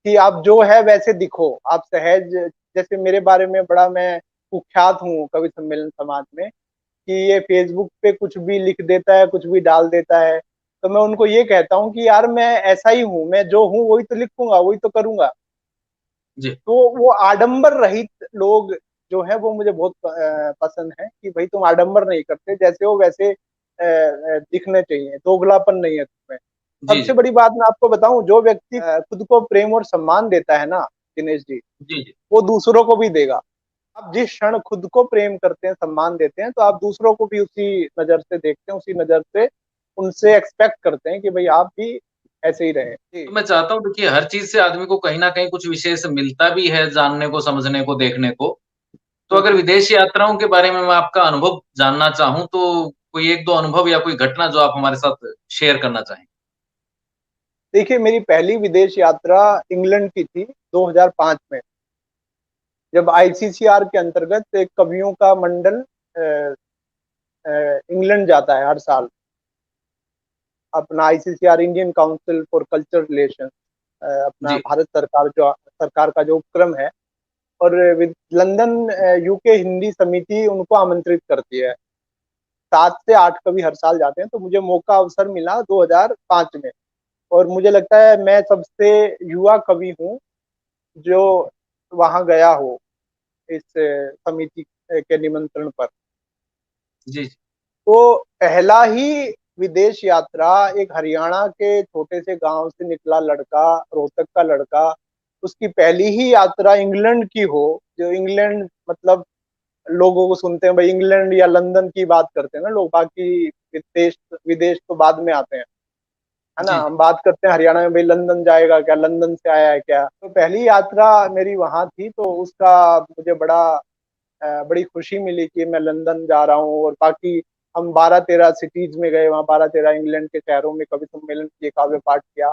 कि आप जो है वैसे दिखो। आप सहज, जैसे मेरे बारे में बड़ा मैं कुख्यात हूँ कवि सम्मेलन समाज में, कि ये फ़ेसबुक पे कुछ भी लिख देता है, कुछ भी डाल देता है। तो मैं उनको ये कहता हूँ कि यार मैं ऐसा ही हूँ, मैं जो हूँ वही तो लिखूँगा, वही तो करूँगा। जी, तो वो आडंबर रहित लोग जो हैं वो मुझे बहुत पसंद हैं, कि भई तुम आडंबर नहीं करते, जैसे हो वैसे दिखने चाहिए, दोगलापन नहीं है तुम्हें। जी, सबसे जी, बड़ी बात मैं आपको बताऊँ, जो व्यक्ति खुद को प्रेम और सम्मान देता है ना दिनेश जी, जी, जी। वो दूसरों को भी देगा। आप जिस क्षण खुद को प्रेम करते हैं, सम्मान देते हैं, तो आप दूसरों को भी उसी नज़र से देखते हैं, उसी नज़र से उनसे एक्सपेक्ट करते हैं कि भई आप भी ऐसे ही रहें। जी। तो मैं चाहता हूँ देखिए हर चीज़ से आदमी को कहीं न कहीं कुछ विशेष मिलता भी है जानने को, समझने को, देखने को। तो हुँ, अगर हुँ। विदेश यात्राओं के बारे में मैं आपका अनुभव जानना चाहूँ तो कोई 1-2 अनुभव या कोई घटना जो आप हमारे साथ शेयर करना चाहें? देखिए, मेरी पहली विदेश यात्रा इंग्लैंड की थी 2005 में, जब आईसीसीआर के अंतर्गत एक कवियों का मंडल अ इंग्लैंड जाता है हर साल। अपना ICCR, Indian council for cultural relations, अपना जी, भारत सरकार का जो उपक्रम है, और लंदन यूके हिंदी समिति उनको आमंत्रित करती है। 7 से 8 कवि हर साल जाते हैं, तो मुझे मौका अवसर मिला 2005 में, और मुझे लगता है मैं सबसे युवा कवि हूँ जो वहाँ गया हो इस समिति के निमंत्रण पर। जी, जी। तो पहला ही विदेश यात्रा, एक हरियाणा के छोटे से गाँव से निकला लड़का, रोहतक का लड़का, उसकी पहली ही यात्रा इंग्लैंड की हो, जो इंग्लैंड मतलब लोगों को सुनते हैं, भाई इंग्लैंड या लंदन की बात करते हैं ना लोग, बाकी विदेश विदेश तो बाद में आते हैं, है ना। जी जी हम बात करते हैं हरियाणा में, भाई लंदन जाएगा क्या, लंदन से आया है क्या। तो पहली यात्रा मेरी वहां थी, तो उसका मुझे बड़ी खुशी मिली कि मैं लंदन जा रहा हूँ। और बाकी हम 12-13 सिटीज में गए, वहाँ 12-13 इंग्लैंड के शहरों में कवि सम्मेलन किए, काव्य पाठ किया।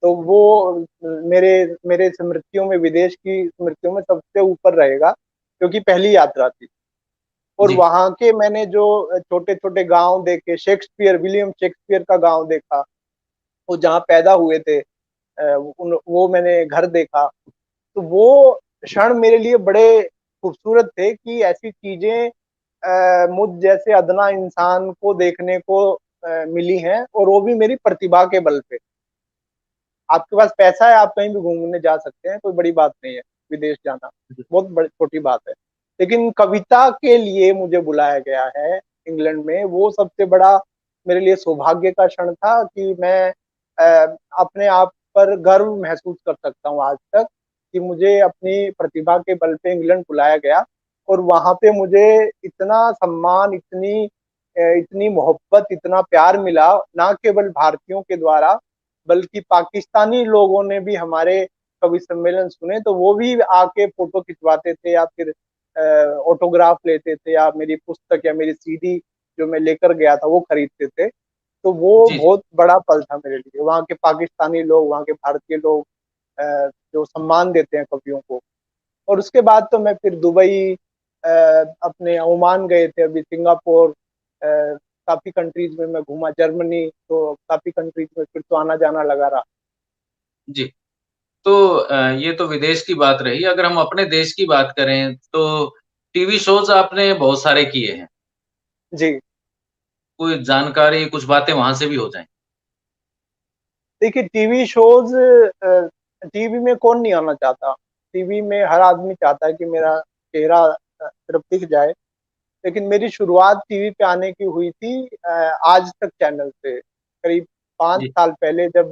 तो वो मेरे मेरे स्मृतियों में, विदेश की स्मृतियों में सबसे ऊपर रहेगा, क्योंकि पहली यात्रा थी। और जी वहां के मैंने जो छोटे छोटे गांव देखे, शेक्सपियर, विलियम शेक्सपियर का गांव देखा, वो जहाँ पैदा हुए थे, वो मैंने घर देखा। तो वो क्षण मेरे लिए बड़े खूबसूरत थे कि ऐसी चीजें मुझ जैसे अदना इंसान को देखने को मिली हैं, और वो भी मेरी प्रतिभा के बल पे। आपके पास पैसा है, आप कहीं भी घूमने जा सकते हैं, कोई बड़ी बात नहीं है विदेश जाना, जी बहुत बड़ी छोटी बात है। लेकिन कविता के लिए मुझे बुलाया गया है इंग्लैंड में, वो सबसे बड़ा मेरे लिए सौभाग्य का क्षण था कि मैं अपने आप पर गर्व महसूस कर सकता हूँ आज तक, कि मुझे अपनी प्रतिभा के बल पे इंग्लैंड बुलाया गया। और वहां पे मुझे इतना सम्मान, इतनी मोहब्बत, इतना प्यार मिला, ना केवल भारतीयों के द्वारा, बल्कि पाकिस्तानी लोगों ने भी हमारे कवि सम्मेलन सुने, तो वो भी आके फोटो खिंचवाते थे, या फिर ऑटोग्राफ लेते थे, या मेरी पुस्तक या मेरी सीडी जो मैं लेकर गया था वो खरीदते थे। तो वो जी जी बहुत बड़ा पल था मेरे लिए, वहाँ के पाकिस्तानी लोग, वहाँ के भारतीय लोग जो सम्मान देते हैं कवियों को। और उसके बाद तो मैं फिर दुबई, अपने ओमान गए थे, अभी सिंगापुर, काफी कंट्रीज में मैं घूमा, जर्मनी, तो काफी कंट्रीज में फिर तो आना जाना लगा रहा। जी। तो ये तो विदेश की बात रही। अगर हम अपने देश की बात करें तो टीवी शोज़ आपने बहुत सारे किए हैं। जी। कोई जानकारी, कुछ बातें वहाँ से भी हो जाएँ? देखिए, टीवी शोज, टीवी में कौन नहीं आना चाहता। टीवी में हर आदमी चाहता है कि मेरा चेहरा सिर्फ दिख जाए। लेकिन मेरी शुरुआत टीवी पे आने की हुई थी आज तक चैनल से, करीब 5 जी, साल पहले, जब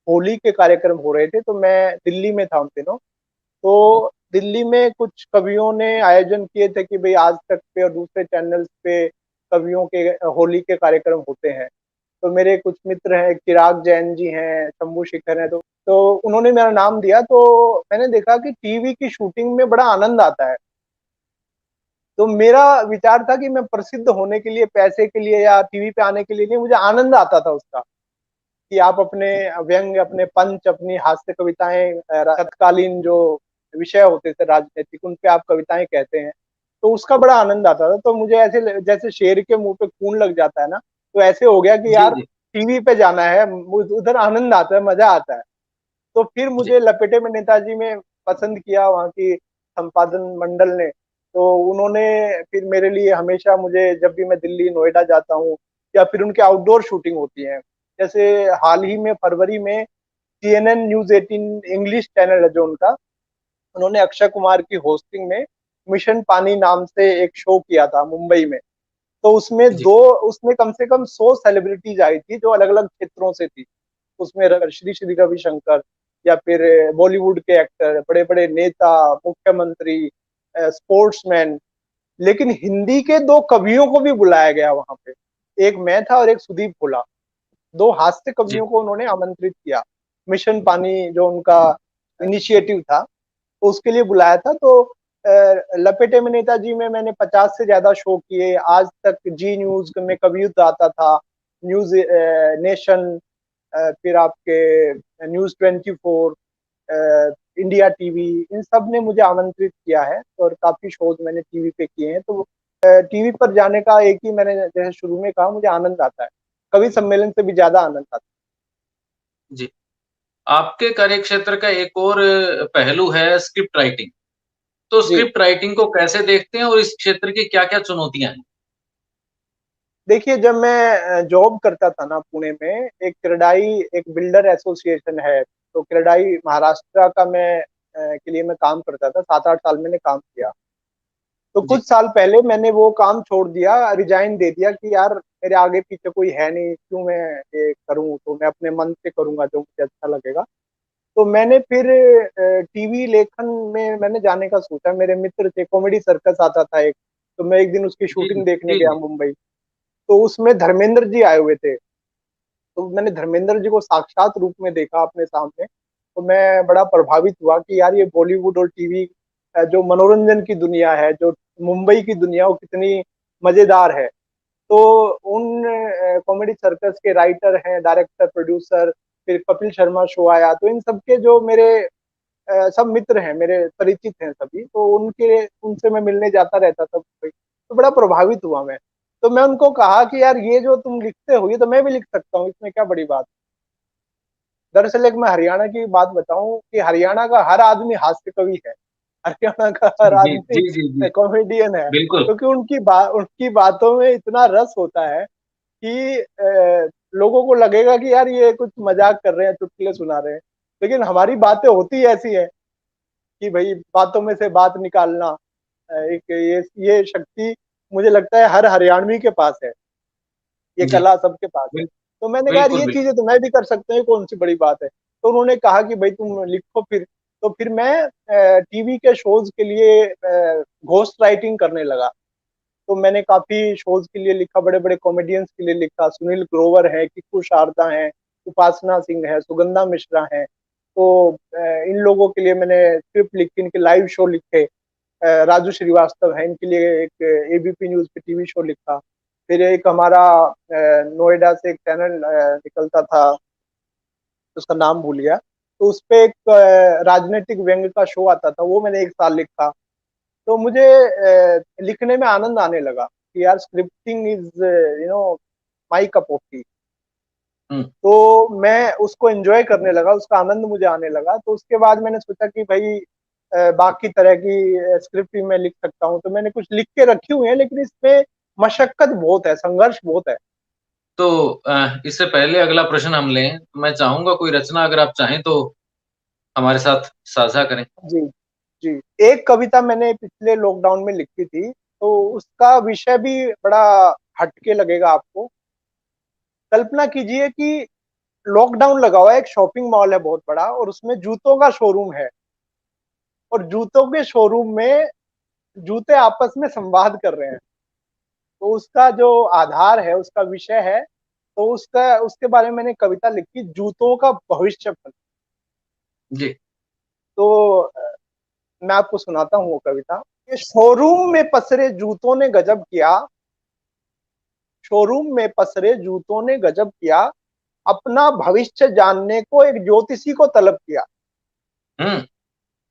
होली के कार्यक्रम हो रहे थे, तो मैं दिल्ली में था उन दिनों। तो दिल्ली में कुछ कवियों ने आयोजन किए थे कि भाई आज तक पे और दूसरे चैनल्स पे कवियों के होली के कार्यक्रम होते हैं। तो मेरे कुछ मित्र हैं, चिराग जैन जी हैं, शंभू शिखर हैं, तो उन्होंने मेरा नाम दिया। तो मैंने देखा कि टीवी की शूटिंग में बड़ा आनंद आता है। तो मेरा विचार था कि मैं प्रसिद्ध होने के लिए, पैसे के लिए या टीवी पे आने के लिए नहीं, मुझे आनंद आता था उसका, कि आप अपने व्यंग, अपने पंच, अपनी हास्य कविताएं, तत्कालीन जो विषय होते थे राजनीतिक, उन पे आप कविताएं कहते हैं, तो उसका बड़ा आनंद आता था। तो मुझे ऐसे, जैसे शेर के मुंह पे खून लग जाता है ना, तो ऐसे हो गया कि जी, यार जी, टीवी पे जाना है, उधर आनंद आता है, मजा आता है। तो फिर जी, मुझे लपेटे में नेताजी में पसंद किया, वहाँ की संपादन मंडल ने। तो उन्होंने फिर मेरे लिए हमेशा, मुझे जब भी मैं दिल्ली, नोएडा जाता हूँ, या फिर उनके आउटडोर शूटिंग होती है, जैसे हाल ही में फरवरी में CNN न्यूज 18 इंग्लिश चैनल है जो उनका, उन्होंने अक्षय कुमार की होस्टिंग में मिशन पानी नाम से एक शो किया था मुंबई में। तो जी, उसमें कम से कम 100 सेलिब्रिटीज आई थी, जो अलग अलग क्षेत्रों से थी। उसमें श्री श्री रविशंकर, या फिर बॉलीवुड के एक्टर, बड़े बड़े नेता, मुख्यमंत्री, स्पोर्ट्समैन। लेकिन हिंदी के 2 कवियों को भी बुलाया गया वहां पे, एक मैं था और एक सुदीप भोला। 2 हास्य जी, कवियों को उन्होंने आमंत्रित किया। मिशन पानी जो उनका इनिशिएटिव था, तो उसके लिए बुलाया था। तो लपेटे में नेताजी में मैंने 50 से ज्यादा शो किए। आज तक जी न्यूज में कवि युद्ध आता था, न्यूज नेशन, फिर आपके न्यूज 24, इंडिया टीवी, इन सब ने मुझे आमंत्रित किया है, और काफी शोज मैंने टीवी पे किए हैं। तो टीवी पर जाने का एक ही, मैंने जैसे शुरू में कहा, मुझे आनंद आता है, कवि सम्मेलन से भी ज्यादा आनंद आता जी। आपके कार्यक्षेत्र का एक और पहलू है स्क्रिप्ट राइटिंग। तो है। जी। स्क्रिप्ट राइटिंग को कैसे देखते हैं और इस क्षेत्र की क्या-क्या चुनौतियाँ हैं? देखिए, जब मैं जॉब करता था ना पुणे में, एक क्रेडाई, एक बिल्डर एसोसिएशन है, तो क्रेडाई महाराष्ट्र का मैं के लिए मैं काम करता था, 7-8 साल मैंने काम किया। तो जी, कुछ साल पहले मैंने वो काम छोड़ दिया, रिजाइन दे दिया, कि यार मेरे आगे पीछे कोई है नहीं, क्यों मैं ये करूं, तो मैं अपने मन से करूंगा जो मुझे अच्छा लगेगा। तो मैंने फिर टीवी लेखन में मैंने जाने का सोचा। मेरे मित्र थे, कॉमेडी सर्कस आता था एक, तो मैं एक दिन उसकी जी शूटिंग देखने जी गया जी। मुंबई। तो उसमें धर्मेंद्र जी आए हुए थे, तो मैंने धर्मेंद्र जी को साक्षात रूप में देखा अपने सामने, तो मैं बड़ा प्रभावित हुआ कि यार ये बॉलीवुड और टीवी जो मनोरंजन की दुनिया है, जो मुंबई की दुनिया, वो कितनी मजेदार है। तो उन कॉमेडी सर्कस के राइटर हैं, डायरेक्टर, प्रोड्यूसर, फिर कपिल शर्मा शो आया, तो इन सबके जो मेरे सब मित्र हैं, मेरे परिचित हैं सभी, तो उनके उनसे मैं मिलने जाता रहता था मुंबई। तो बड़ा प्रभावित हुआ मैं। तो मैं उनको कहा कि यार ये जो तुम लिखते हो ये तो मैं भी लिख सकता हूँ, इसमें क्या बड़ी बात। दरअसल एक मैं हरियाणा की बात बताऊं कि हरियाणा का हर आदमी हास्य कवि है, हरियाणा का हर जी आदमी जी जी जी। कॉमेडियन है, बिल्कुल। क्योंकि उनकी बातों में इतना रस होता है कि लोगों को लगेगा कि यार ये कुछ मजाक कर रहे हैं, चुटकुले सुना रहे हैं, लेकिन हमारी बातें होती ऐसी है कि भाई बातों में से बात निकालना, एक ये शक्ति मुझे लगता है हर हरियाणवी के पास है, ये जी। कला सबके पास है। बिल, तो मैंने कहा यार बिल्कुल ये बिल्कुल। चीजें तो मैं भी कर सकता हूँ, कौन सी बड़ी बात है। तो उन्होंने कहा कि भाई तुम लिखो फिर। तो फिर मैं टीवी के शोज के लिए घोस्ट राइटिंग करने लगा। तो मैंने काफी शोज के लिए लिखा, बड़े बड़े कॉमेडियंस के लिए लिखा, सुनील ग्रोवर है, किक्कू शारदा है, उपासना सिंह है, सुगंधा मिश्रा है। तो इन लोगों के लिए मैंने स्क्रिप्ट लिखी, इनके लाइव शो लिखे। राजू श्रीवास्तव है, इनके लिए एक एबीपी न्यूज पे टीवी शो लिखा। फिर एक हमारा नोएडा से एक चैनल निकलता था, उसका नाम भूल गया, तो उस पे एक राजनीतिक व्यंग्य का शो आता था, वो मैंने एक साल लिखा। तो मुझे लिखने में आनंद आने लगा कि यार scripting is my cup of tea. हम्म। तो मैं उसको एंजॉय करने लगा, उसका आनंद मुझे आने लगा। तो उसके बाद मैंने सोचा कि भाई बाकी तरह की स्क्रिप्ट भी मैं लिख सकता हूँ, तो मैंने कुछ लिख के रखी हुई है, लेकिन इसमें मशक्कत बहुत है, संघर्ष बहुत है। तो इससे पहले अगला प्रश्न हम लें, तो मैं चाहूंगा कोई रचना अगर आप चाहें तो हमारे साथ साझा करें। जी जी। एक कविता मैंने पिछले लॉकडाउन में लिखी थी, तो उसका विषय भी बड़ा हटके लगेगा आपको। कल्पना कीजिए कि लॉकडाउन लगा हुआ है, एक शॉपिंग मॉल है बहुत बड़ा, और उसमें जूतों का शोरूम है, और जूतों के शोरूम में जूते आपस में संवाद कर रहे हैं। तो उसका जो आधार है, उसका विषय है, तो उसका उसके बारे में मैंने कविता लिखी, जूतों का भविष्य फल। जी। तो मैं आपको सुनाता हूँ वो कविता। ये शोरूम में पसरे जूतों ने गजब किया, शोरूम में पसरे जूतों ने गजब किया, अपना भविष्य जानने को एक ज्योतिषी को तलब किया। हम्म।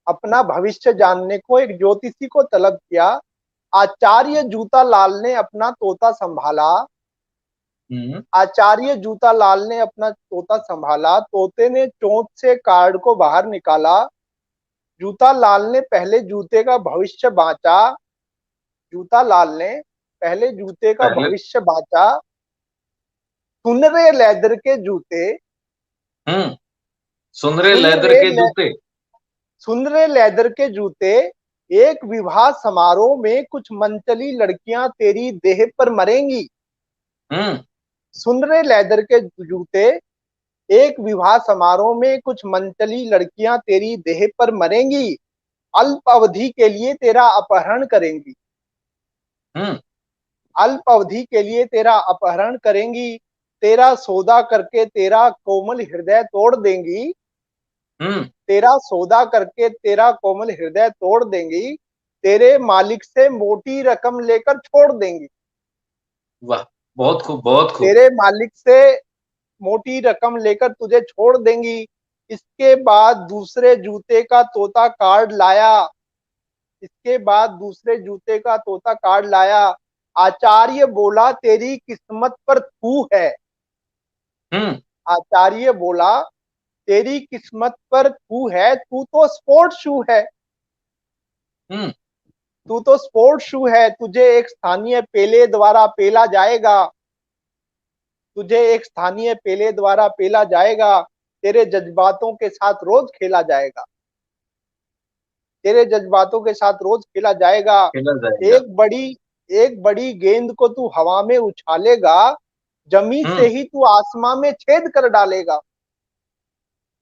अपना भविष्य जानने को एक ज्योतिषी को तलब किया, आचार्य जूता लाल ने अपना तोता संभाला। हम्म। आचार्य जूता लाल ने अपना तोता संभाला, तोते ने चोंच से कार्ड को बाहर निकाला। जूता लाल ने पहले जूते का भविष्य बांचा, जूता लाल ने पहले जूते का पहले। भविष्य बांचा। सुनरे लेदर के जूते, हम्म। सुनहरे लेदर सुनरे के ले, जूते। सुनरे लेदर के जूते, एक विवाह समारोह में कुछ मनचली लड़कियां तेरी देह पर मरेंगी। हम्म। सुनरे लेदर के जूते, एक विवाह समारोह में कुछ मनचली लड़कियां तेरी देह पर मरेंगी, अल्प अवधि के लिए तेरा अपहरण करेंगी। हम्म। अल्प अवधि के लिए तेरा अपहरण करेंगी, तेरा सौदा करके तेरा कोमल हृदय तोड़ देंगी। हम्म। तेरा सौदा करके तेरा कोमल हृदय तोड़ देंगी, तेरे मालिक से मोटी रकम लेकर छोड़ देंगी। वाह। बहुत खूब बहुत खूब। तेरे मालिक से मोटी रकम लेकर तुझे छोड़ देंगी। इसके बाद दूसरे जूते का तोता कार्ड लाया, इसके बाद दूसरे जूते का तोता कार्ड लाया। आचार्य बोला तेरी किस्मत पर थू है। हम्म। आचार्य बोला तेरी किस्मत पर थू है, तू तो स्पोर्ट्स शू है। हम्म। तू तो स्पोर्ट्स शू है, तुझे एक स्थानीय पेले द्वारा पेला जाएगा। तुझे एक स्थानीय पेले द्वारा पेला जाएगा, तेरे जज्बातों के साथ रोज खेला जाएगा। तेरे जज्बातों के साथ रोज खेला जाएगा। खेला जाएगा। एक बड़ी एक बड़ी गेंद को तू हवा में उछालेगा, जमी से हम्म। ही तू आसमां में छेद कर डालेगा।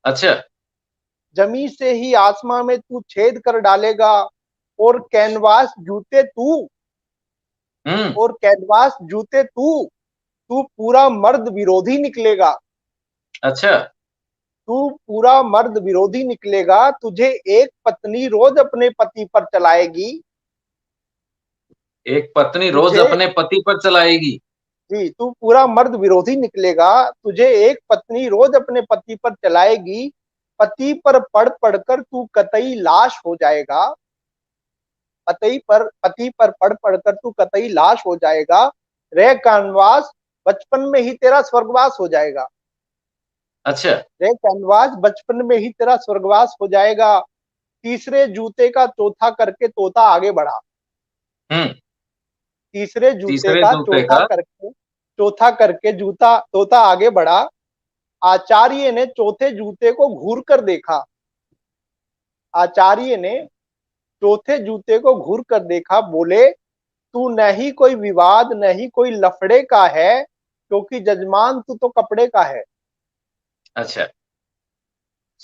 अच्छा। जमी से ही आसमां में तू छेद कर डालेगा, और कैनवास जूते तू और कैनवास जूते तू तू पूरा मर्द विरोधी निकलेगा। अच्छा। तू पूरा मर्द विरोधी निकलेगा। तुझे एक पत्नी रोज अपने पति पर चलाएगी। एक पत्नी रोज तुझे अपने पति पर चलाएगी। जी, तू पूरा मर्द विरोधी निकलेगा। तुझे एक पत्नी रोज अपने पति पर चलाएगी। पति पर पढ़कर तू कतई लाश हो जाएगा। पति पर पढ़कर तू कतई लाश हो जाएगा। रे कैनवास, बचपन में ही तेरा स्वर्गवास हो जाएगा। अच्छा। रे कैनवास, बचपन में ही तेरा स्वर्गवास हो जाएगा। तीसरे जूते का चौथा करके तोता आगे बढ़ा। हम्म। तीसरे जूते तीसरे का जूते का। चौथा करके जूता तोता आगे बढ़ा। आचार्य ने चौथे जूते को घूर कर देखा। आचार्य ने चौथे जूते को घूर कर देखा। बोले, तू न ही कोई विवाद न ही कोई लफड़े का है, क्योंकि जजमान तू तो कपड़े का है। अच्छा।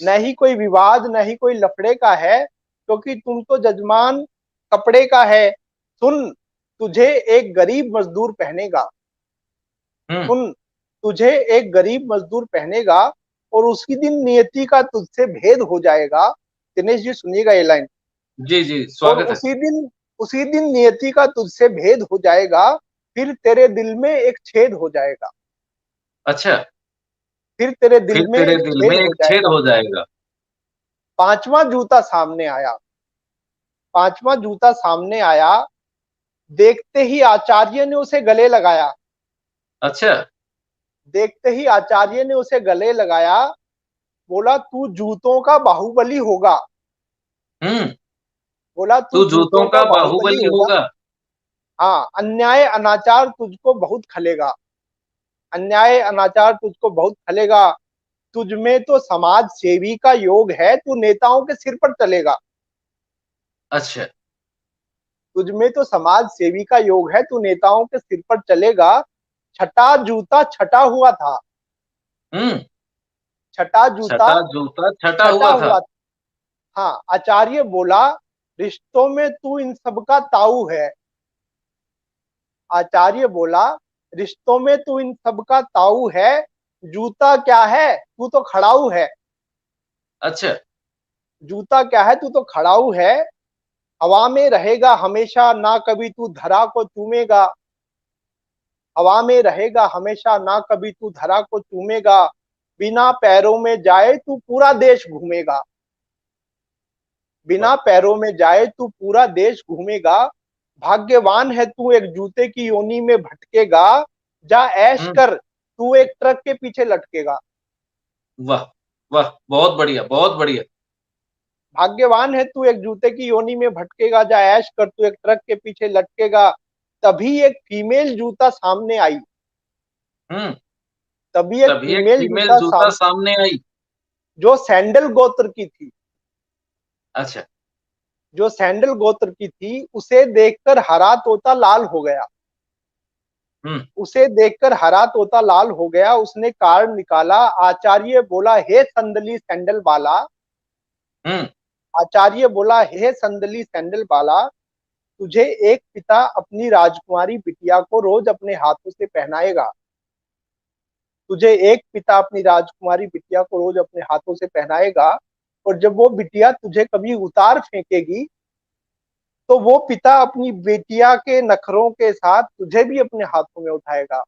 न ही कोई विवाद न ही कोई लफड़े का है, क्योंकि तुम तो जजमान कपड़े का है। सुन, तुझे एक गरीब मजदूर पहनेगा। हम्म। सुन, तुझे एक गरीब मजदूर पहनेगा, और उसी दिन नियति का तुझसे भेद हो जाएगा। दिनेश जी सुनिएगा ये लाइन। जी जी, और स्वागत है। उसी दिन नियति का तुझसे भेद हो जाएगा। फिर तेरे दिल में एक छेद हो जाएगा। अच्छा। फिर तेरे दिल फिर में तेरे एक दिल में छेद हो एक छेद जाएगा। हो जाएगा। पांचवा जूता सामने आया। पांचवा जूता सामने आया। देखते ही आचार्य ने उसे गले लगाया। अच्छा। देखते ही आचार्य ने उसे गले लगाया। बोला, तू जूतों का बाहुबली होगा। हम्म। बोला, तू तू जूतों जूतों का का बाहुबली बाहुबली होगा। होगा। हाँ, अन्याय अनाचार तुझको बहुत खलेगा। अन्याय अनाचार तुझको बहुत खलेगा। तुझ में तो समाज सेवी का योग है, तू नेताओं के सिर पर चलेगा। अच्छा। तुझ में तो समाज सेवी का योग है, तू नेताओं के सिर पर चलेगा। छठा जूता छटा हुआ था। हम्म। छठा जूता छठा जूता छटा छटा हुआ था। हुआ था। हाँ, आचार्य बोला, रिश्तों में तू इन सबका ताऊ है। आचार्य बोला, रिश्तों में तू इन सबका ताऊ है। जूता क्या है, तू तो खड़ाऊ है। अच्छा। जूता क्या है, तू तो खड़ाऊ है। हवा में रहेगा हमेशा, ना कभी तू धरा को चूमेगा। हवा में रहेगा हमेशा, ना कभी तू धरा को चूमेगा। बिना पैरों में जाए तू पूरा देश घूमेगा। वाह। बिना पैरों में जाए तू पूरा देश घूमेगा। भाग्यवान है तू एक जूते की योनी में भटकेगा। जा ऐश हम्म। कर, तू एक ट्रक के पीछे लटकेगा। वाह। वाह, बहुत बढ़िया, बहुत बढ़िया। भाग्यवान है तू एक जूते की योनी में भटकेगा। जा ऐश कर, तू एक ट्रक के पीछे लटकेगा। तभी एक फीमेल जूता सामने आई। हम्म। तभी एक तभी एक फीमेल फीमेल जूता जूता सामने आई। जो सैंडल गोत्र की थी। अच्छा। जो सैंडल गोत्र की थी, उसे देखकर हरा तोता लाल हो गया। हम्म। उसे देखकर हरा तोता लाल हो गया। उसने कार्ड निकाला। आचार्य बोला, हे संदली सैंडल वाला। हम्म। आचार्य बोला, हे संदली सैंडल वाला, तुझे एक पिता अपनी राजकुमारी बिटिया को रोज अपने हाथों से पहनाएगा। तुझे एक पिता अपनी राजकुमारी बिटिया को रोज अपने हाथों से पहनाएगा। और जब वो बिटिया तुझे कभी उतार फेंकेगी, तो वो पिता अपनी बेटिया के नखरों के साथ तुझे भी अपने हाथों में उठाएगा।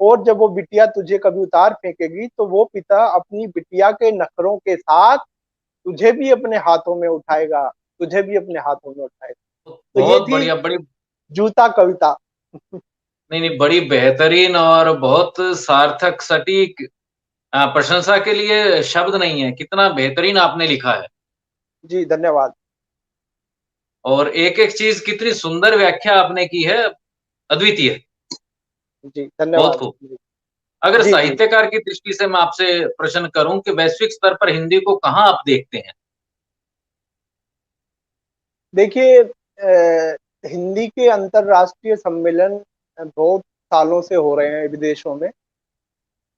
और जब वो बिटिया तुझे कभी उतार फेंकेगी, तो वो पिता अपनी बिटिया के नखरों के साथ तुझे भी अपने हाथों में उठाएगा। तुझे भी अपने हाथों में उठाएगा। तो ये बहुत थी बढ़िया, बड़ी। जूता कविता। नहीं नहीं, बड़ी बेहतरीन और बहुत सार्थक, सटीक। प्रशंसा के लिए शब्द नहीं है, कितना बेहतरीन आपने लिखा है। जी, धन्यवाद। और एक एक चीज कितनी सुंदर व्याख्या आपने की है। अद्वितीय। जी, बहुत धन्यवाद। खूब। अगर जी जी। साहित्यकार की दृष्टि से मैं आपसे प्रश्न करूं कि वैश्विक स्तर पर हिंदी को कहाँ आप देखते हैं। देखिए, हिंदी के अंतर्राष्ट्रीय सम्मेलन बहुत सालों से हो रहे हैं विदेशों में।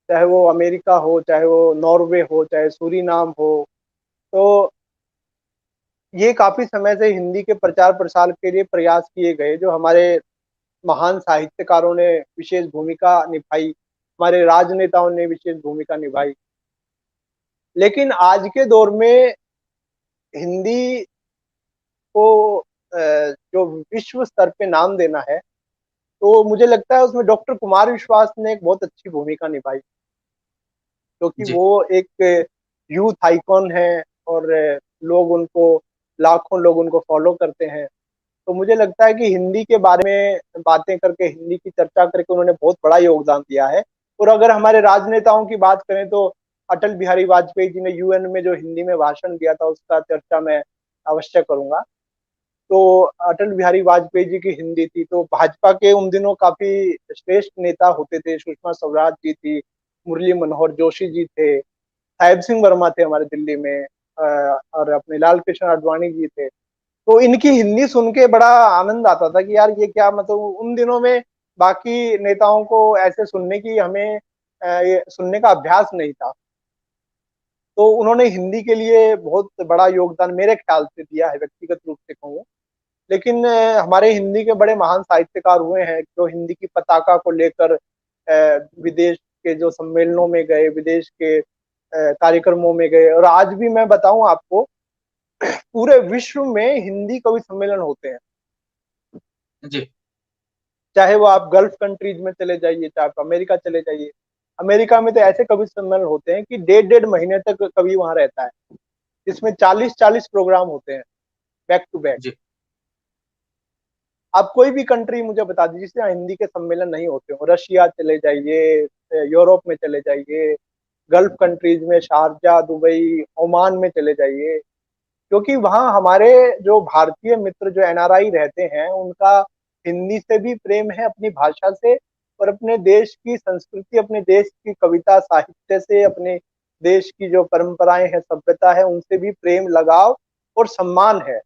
चाहे वो अमेरिका हो, चाहे वो नॉर्वे हो, चाहे सूरीनाम हो। तो ये काफी समय से हिंदी के प्रचार प्रसार के लिए प्रयास किए गए, जो हमारे महान साहित्यकारों ने विशेष भूमिका निभाई, हमारे राजनेताओं ने विशेष भूमिका निभाई। लेकिन आज के दौर में हिंदी को जो विश्व स्तर पे नाम देना है, तो मुझे लगता है उसमें डॉक्टर कुमार विश्वास ने एक बहुत अच्छी भूमिका निभाई, क्योंकि जी। वो एक यूथ आइकॉन है और लोग उनको लाखों लोग उनको फॉलो करते हैं। तो मुझे लगता है कि हिंदी के बारे में बातें करके, हिंदी की चर्चा करके उन्होंने बहुत बड़ा योगदान दिया है। और अगर हमारे राजनेताओं की बात करें तो अटल बिहारी वाजपेयी जी ने यूएन में जो हिंदी में भाषण दिया था, उसका चर्चा मैं अवश्य करूंगा। तो अटल बिहारी वाजपेयी जी की हिंदी थी, तो भाजपा के उन दिनों काफी श्रेष्ठ नेता होते थे। सुषमा स्वराज जी थी, मुरली मनोहर जोशी जी थे, साहिब सिंह वर्मा थे हमारे दिल्ली में, और अपने लाल कृष्ण आडवाणी जी थे। तो इनकी हिंदी सुन के बड़ा आनंद आता था कि यार ये क्या, मतलब उन दिनों में बाकी नेताओं को ऐसे सुनने की हमें ये सुनने का अभ्यास नहीं था। तो उन्होंने हिंदी के लिए बहुत बड़ा योगदान मेरे ख्याल से दिया है, व्यक्तिगत रूप से कहूँ। लेकिन हमारे हिंदी के बड़े महान साहित्यकार हुए हैं जो हिंदी की पताका को लेकर विदेश के जो सम्मेलनों में गए, विदेश के कार्यक्रमों में गए। और आज भी मैं बताऊं आपको, पूरे विश्व में हिंदी कवि सम्मेलन होते हैं। जी। चाहे वो आप गल्फ कंट्रीज में चले जाइए, चाहे आप अमेरिका चले जाइए। अमेरिका में तो ऐसे कवि सम्मेलन होते हैं कि 1.5 महीने तक कवि वहां रहता है, जिसमें 40-40 प्रोग्राम होते हैं, बैक टू बैक। जी। आप कोई भी कंट्री मुझे बता दीजिए जिसमें हिंदी के सम्मेलन नहीं होते हो। रशिया चले जाइए, यूरोप में चले जाइए, गल्फ कंट्रीज में शारजा, दुबई, ओमान में चले जाइए। क्योंकि वहाँ हमारे जो भारतीय मित्र, जो एनआरआई रहते हैं, उनका हिंदी से भी प्रेम है, अपनी भाषा से, और अपने देश की संस्कृति, अपने देश की कविता साहित्य से, अपने देश की जो परंपराएं हैं, सभ्यता है, उनसे भी प्रेम, लगाव और सम्मान है।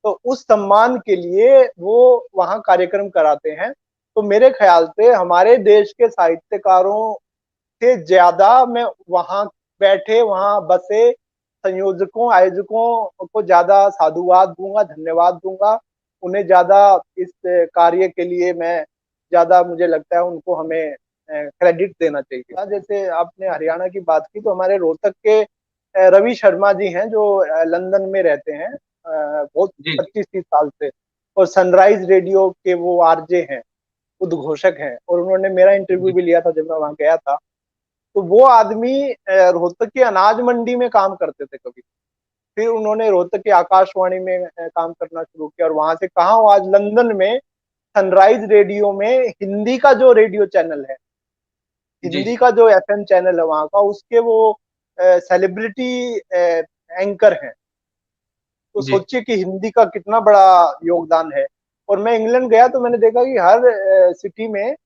तो उस सम्मान के लिए वो वहाँ कार्यक्रम कराते हैं। तो मेरे ख्याल से हमारे देश के साहित्यकारों से ज्यादा मैं वहाँ बैठे, वहाँ बसे संयोजकों, आयोजकों को ज्यादा साधुवाद दूंगा, धन्यवाद दूंगा। उन्हें ज्यादा इस कार्य के लिए मैं ज्यादा, मुझे लगता है उनको हमें क्रेडिट देना चाहिए। जैसे आपने हरियाणा की बात की, तो हमारे रोहतक के रवि शर्मा जी हैं जो लंदन में रहते हैं बहुत जी। जी। 25-30 साल से। और सनराइज रेडियो के वो आरजे हैं, उद्घोषक हैं, और उन्होंने मेरा इंटरव्यू जी। भी लिया था जब मैं वहां गया था। तो वो आदमी रोहतक की अनाज मंडी में काम करते थे कभी, फिर उन्होंने रोहतक की आकाशवाणी में काम करना शुरू किया, और वहां से कहा वो आज लंदन में सनराइज रेडियो में हिंदी का जो रेडियो चैनल है, जी। हिंदी का जो एफएम चैनल है वहां का, उसके वो सेलिब्रिटी एंकर हैं। तो जी। सोचिए कि हिंदी का कितना बड़ा योगदान है। और मैं इंग्लैंड गया तो मैंने देखा कि हर सिटी में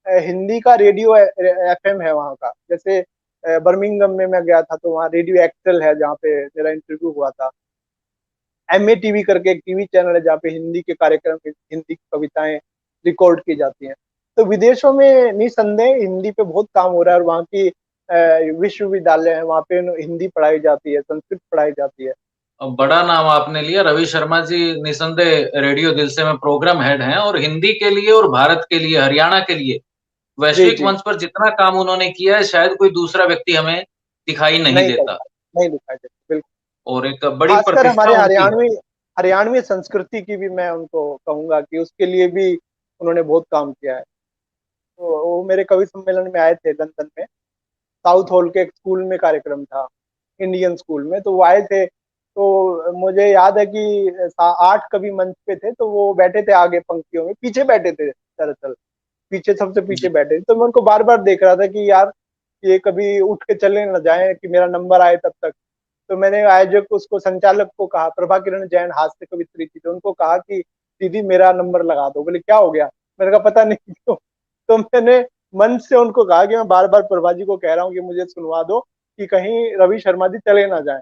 हिंदी का रेडियो एफएम है वहाँ का। जैसे बर्मिंगम में मैं गया था तो वहाँ रेडियो एक्सेल है, जहाँ पे मेरा इंटरव्यू हुआ था। एमए टीवी करके एक टीवी चैनल है जहाँ पे हिंदी के कार्यक्रम, हिंदी की कविताएं रिकॉर्ड की जाती हैं। तो विदेशों में निसंदेह हिंदी पे बहुत काम हो रहा है, और वहाँ की विश्वविद्यालय है, वहाँ पे हिंदी पढ़ाई जाती है, संस्कृत पढ़ाई जाती है। अब बड़ा नाम आपने लिया, रवि शर्मा जी निसंदेह रेडियो दिल से में प्रोग्राम हेड हैं, और हिंदी के लिए और भारत के लिए, हरियाणा के लिए जी वैश्विक जी। मंच पर जितना काम उन्होंने किया है, शायद कोई दूसरा व्यक्ति हमें दिखाई नहीं नहीं देता। करता, नहीं दिखाई देता, बिल्कुल। और एक बड़ी खासकर प्रतिष्ठा हमारे उनकी है। हरियाणवी हरियाणवी संस्कृति की भी मैं उनको कहूंगा कि उसके लिए भी उन्होंने बहुत काम किया है। तो वो मेरे कवि सम्मेलन में आए थे लंदन में, साउथ हॉल के एक स्कूल में कार्यक्रम था, इंडियन स्कूल में। तो वो आए थे, तो मुझे याद है कि 8 कवि मंच पे थे, तो वो बैठे थे आगे पंक्तियों में, पीछे बैठे थे दरअसल, पीछे, सबसे पीछे जी। बैठे थे। तो मैं उनको बार बार देख रहा था कि यार ये कभी उठ के चले ना जाए कि मेरा नंबर आए तब तक। तो मैंने आयोजक, उसको, संचालक को कहा, प्रभा किरण जैन हास्य कवित्री थी, तो उनको कहा कि दीदी मेरा नंबर लगा दो। बोले क्या हो गया? मैंने कहा पता नहीं क्यों। तो मैंने मन से उनको कहा कि मैं बार बार प्रभा जी को कह रहा हूँ कि मुझे सुनवा दो, कि कहीं रवि शर्मा जी चले ना जाए।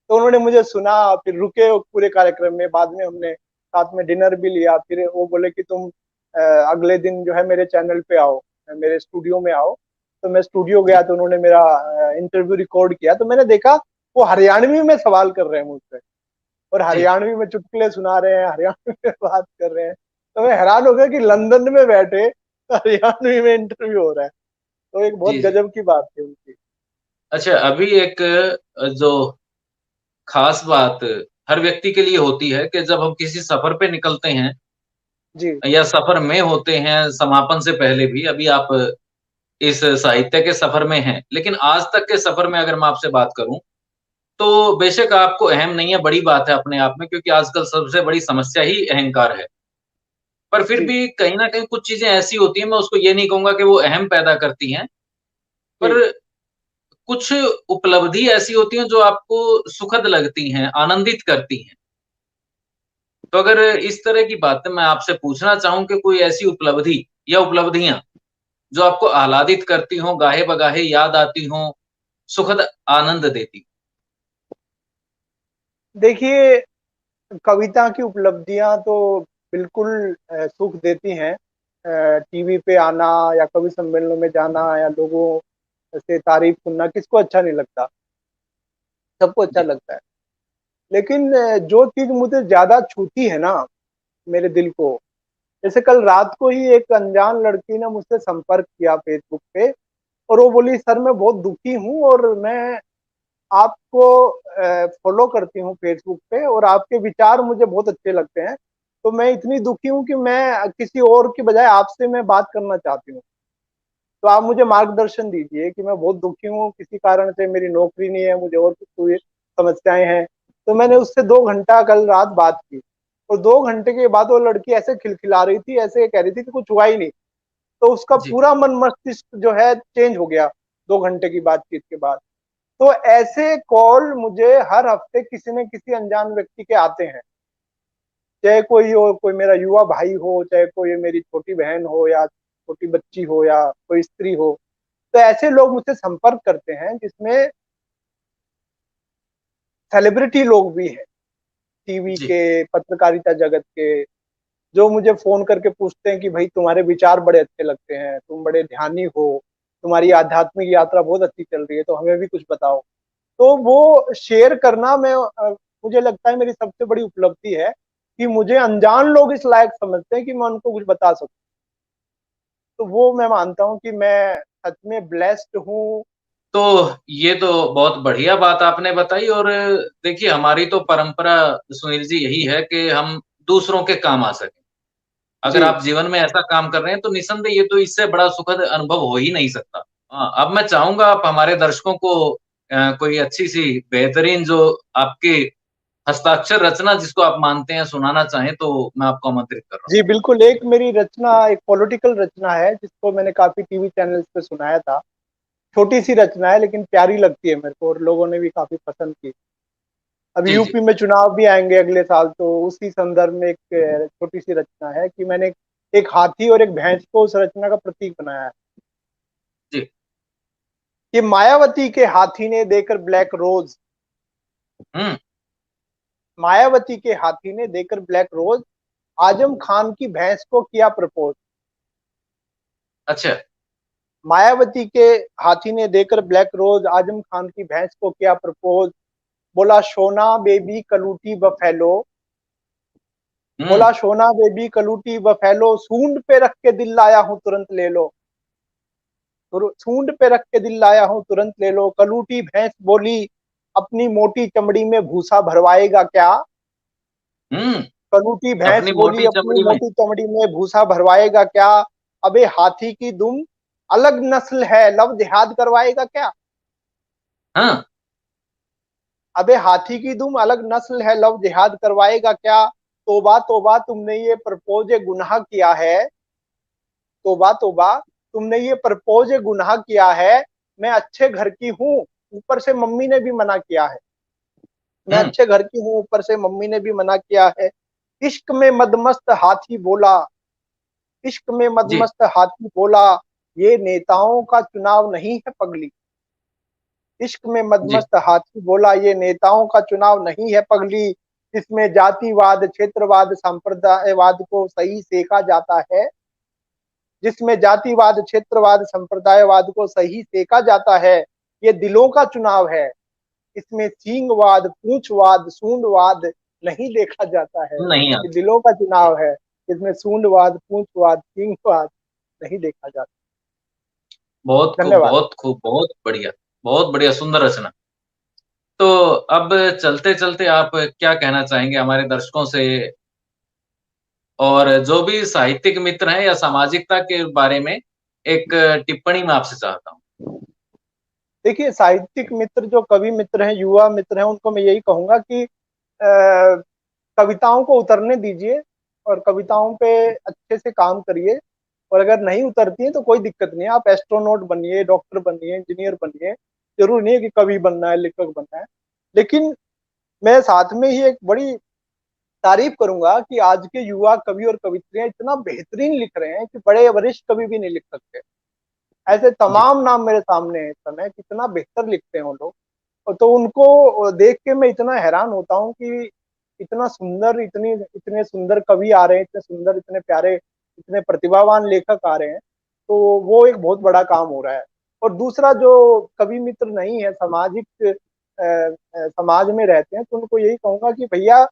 तो उन्होंने मुझे सुना, फिर रुके पूरे कार्यक्रम में। बाद में हमने साथ में डिनर भी लिया। फिर वो बोले कि तुम अगले दिन जो है मेरे चैनल पे आओ, मेरे स्टूडियो में आओ। तो मैं स्टूडियो गया, जी। तो उन्होंने मेरा इंटरव्यू रिकॉर्ड किया। तो मैंने देखा वो हरियाणवी में सवाल कर रहे हैं मुझसे, और जी। हरियाणवी में चुटकुले सुना रहे हैं, हरियाणवी में बात कर रहे हैं। तो मैं हैरान हो गया कि लंदन में बैठे हरियाणवी में इंटरव्यू हो रहा है। तो एक बहुत जी, जी। गजब की बात थी उनकी। अच्छा, अभी एक जो खास बात हर व्यक्ति के लिए होती है कि जब हम किसी सफर पे निकलते हैं जी, या सफर में होते हैं, समापन से पहले भी, अभी आप इस साहित्य के सफर में हैं, लेकिन आज तक के सफर में अगर मैं आपसे बात करूँ, तो बेशक आपको अहम नहीं है, बड़ी बात है अपने आप में, क्योंकि आजकल सबसे बड़ी समस्या ही अहंकार है। पर फिर जी, भी कहीं न कहीं कुछ चीज़ें ऐसी होती हैं, मैं उसको ये नहीं कहूँगा कि वो अहम पैदा करती हैं, पर जी। कुछ उपलब्धि ऐसी होती हैं जो आपको सुखद लगती हैं, आनंदित करती हैं। तो अगर इस तरह की बातें मैं आपसे पूछना चाहूँ कि कोई ऐसी उपलब्धि या उपलब्धियाँ जो आपको आह्लादित करती हों, गाहे-बगाहे याद आती हों, सुखद आनंद देती? देखिए, कविता की उपलब्धियाँ तो बिल्कुल सुख देती हैं। टीवी पे आना या कवि सम्मेलनों में जाना या लोगों से तारीफ़ सुनना किसको अच्छा नहीं लगता, सबको अच्छा जी, लगता है। लेकिन जो चीज़ मुझे ज़्यादा छूती है ना, मेरे दिल को, जैसे कल रात को ही एक अनजान लड़की ने मुझसे संपर्क किया फ़ेसबुक पे और वो बोली, "सर मैं बहुत दुखी हूँ और मैं आपको फ़ॉलो करती हूँ फ़ेसबुक पे और आपके विचार मुझे बहुत अच्छे लगते हैं। तो मैं इतनी दुखी हूँ कि मैं किसी और की बजाय आपसे मैं बात करना चाहती हूँ। तो आप मुझे मार्गदर्शन दीजिए कि मैं बहुत दुखी हूँ, किसी कारण से मेरी नौकरी नहीं है, मुझे और कुछ कोई समस्याएँ हैं।" तो मैंने उससे 2 घंटा कल रात बात की और 2 घंटे के बाद वो लड़की ऐसे खिलखिला रही थी, ऐसे कह रही थी कि कुछ हुआ ही नहीं। तो उसका जी, पूरा मन मस्तिष्क जो है चेंज हो गया 2 घंटे की बातचीत के बाद। तो ऐसे कॉल मुझे हर हफ्ते किसी न किसी अनजान व्यक्ति के आते हैं। चाहे कोई हो, कोई मेरा युवा भाई हो, चाहे कोई मेरी छोटी बहन हो या छोटी बच्ची हो या कोई स्त्री हो। तो ऐसे लोग मुझसे संपर्क करते हैं जिसमें सेलिब्रिटी लोग भी हैं, टीवी जी, के, पत्रकारिता जगत के, जो मुझे फ़ोन करके पूछते हैं कि भई तुम्हारे विचार बड़े अच्छे लगते हैं, तुम बड़े ध्यानी हो, तुम्हारी आध्यात्मिक यात्रा बहुत अच्छी चल रही है, तो हमें भी कुछ बताओ। तो वो शेयर करना मुझे लगता है मेरी सबसे बड़ी उपलब्धि है कि मुझे अनजान लोग इस लायक समझते हैं कि मैं उनको कुछ बता सकूँ। तो वो मैं मानता हूँ कि मैं सच में ब्लेस्ड हूँ। तो ये तो बहुत बढ़िया बात आपने बताई और देखिए हमारी तो परंपरा सुनील जी यही है कि हम दूसरों के काम आ सकें। अगर जी, आप जीवन में ऐसा काम कर रहे हैं तो निस्संदेह ये तो इससे बड़ा सुखद अनुभव हो ही नहीं सकता। हाँ, अब मैं चाहूँगा आप हमारे दर्शकों को कोई अच्छी-सी बेहतरीन जो आपके हस्ताक्षर रचना जिसको आप मानते हैं सुनाना चाहें तो मैं आपको आमंत्रित कर रहा हूँ। जी बिल्कुल, एक मेरी रचना एक पॉलिटिकल रचना है जिसको मैंने काफ़ी टीवी चैनल्स पे सुनाया था। छोटी-सी रचना है लेकिन प्यारी लगती है मेरे को और लोगों ने भी काफ़ी पसंद की। अब जी, जी। यूपी में चुनाव भी आएँगे अगले साल तो उसी संदर्भ में एक छोटी-सी रचना है कि मैंने एक हाथी और एक भैंस को उस रचना का प्रतीक बनाया है। जी। कि मायावती के हाथी ने देकर ब्लैक रोज़, हुँ, मायावती के हाथी ने देकर ब्लैक रोज़, आजम खान की भैंस को किया प्रपोज़। अच्छा। मायावती के हाथी ने देकर ब्लैक रोज़, आजम खान की भैंस को किया प्रपोज़। बोला सोना बेबी कलूटी बफैलो, हुँ, बोला सोना बेबी कलूटी बफैलो, सूंड पे रख के दिल लाया हूँ तुरंत ले लो। सूंड पे रख के दिल लाया हूँ तुरंत ले लो। कलूटी भैंस बोली, अपनी मोटी चमड़ी में भूसा भरवाएगा क्या? हुँ। कलूटी भैंस अपनी बोली, मोटी अपनी चमड़ी में मोटी चमड़ी में भूसा भरवाएगा क्या? अबे हाथी की दुम अलग नस्ल है, लव जिहाद करवाएगा क्या? हाँ। अबे हाथी की दुम अलग नस्ल है, लव जिहाद करवाएगा क्या? तौबा तौबा तुमने ये प्रपोज़ गुनाह किया है। तौबा तौबा तुमने ये प्रपोज़ गुनाह किया है। मैं अच्छे घर की हूँ, ऊपर से मम्मी ने भी मना किया है। मैं हुँ। अच्छे घर की हूँ, ऊपर से मम्मी ने भी मना किया है। इश्क में मदमस्त हाथी बोला, इश्क में जी, मदमस्त हाथी बोला, ये नेताओं का चुनाव नहीं है पगली। इश्क में जी। मदमस्त हाथी बोला, ये नेताओं का चुनाव नहीं है पगली। इसमें जातिवाद, क्षेत्रवाद, संप्रदायवाद को सही सेका जाता है। जिसमें जातिवाद, क्षेत्रवाद, संप्रदायवाद को सही सेका जाता है। ये दिलों का चुनाव है। इसमें सींगवाद, पूंछवाद, सूंडवाद नहीं देखा जाता है। नहीं ये आती। दिलों का जी, चुनाव है। इसमें सूंडवाद, पूंछवाद, सींगवाद नहीं देखा जाता। बहुत खूब, धन्यवाद। बहुत खूब, बहुत बढ़िया, सुंदर रचना। तो अब चलते-चलते आप क्या कहना चाहेंगे हमारे दर्शकों से और जो भी साहित्यिक मित्र हैं या सामाजिकता के बारे में एक टिप्पणी मैं आपसे चाहता हूँ? देखिए, साहित्यिक मित्र जो कवि मित्र हैं, युवा मित्र हैं, उनको मैं यही कहूँगा कि कविताओं को उतरने दीजिए और कविताओं पे अच्छे से काम करिए, और अगर नहीं उतरती है तो कोई दिक्कत नहीं है, आप एस्ट्रोनॉट बनिए, डॉक्टर बनिए, इंजीनियर बनिए, ज़रूरी नहीं है कि कवि बनना है, लेखक बनना है। लेकिन मैं साथ में ही एक बड़ी तारीफ़ करूँगा कि आज के युवा कवि और कवियत्रियाँ इतना बेहतरीन लिख रहे हैं कि बड़े वरिष्ठ कवि भी नहीं लिख सकते। ऐसे जी, तमाम नाम मेरे सामने हैं इस समय, कितना बेहतर लिखते हैं वो लोग। तो उनको देख के मैं इतना हैरान होता हूँ कि इतना सुंदर, इतने सुंदर कवि आ रहे हैं, इतने सुंदर, इतने प्यारे, इतने प्रतिभावान लेखक आ रहे हैं, तो वो एक बहुत बड़ा काम हो रहा है। और दूसरा, जो कवि मित्र नहीं है, समाज में रहते हैं, तो उनको यही कहूँगा कि भैया,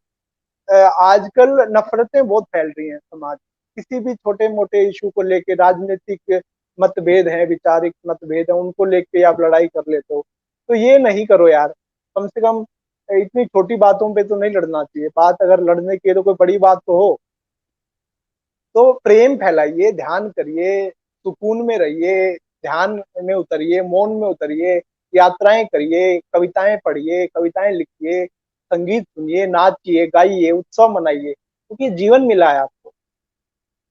आजकल नफ़रतें बहुत फैल रही हैं समाज में। किसी भी छोटे-मोटे इश्यू को लेके, राजनीतिक मतभेद हैं, विचारिक मतभेद हैं, उनको लेके आप लड़ाई कर लेते हो। तो ये नहीं करो यार, कम से कम इतनी छोटी बातों पे तो नहीं लड़ना चाहिए। बात अगर लड़ने की है तो कोई बड़ी बात तो हो। तो प्रेम फैलाइए, ध्यान करिए, सुकून में रहिए, ध्यान में उतरिए, मौन में उतरिए, यात्राएँ करिए, कविताएँ पढ़िए, कविताएँ लिखिए, संगीत सुनिए, नाचिए, गाइए, उत्सव मनाइए, क्योंकि जीवन मिला है आपको।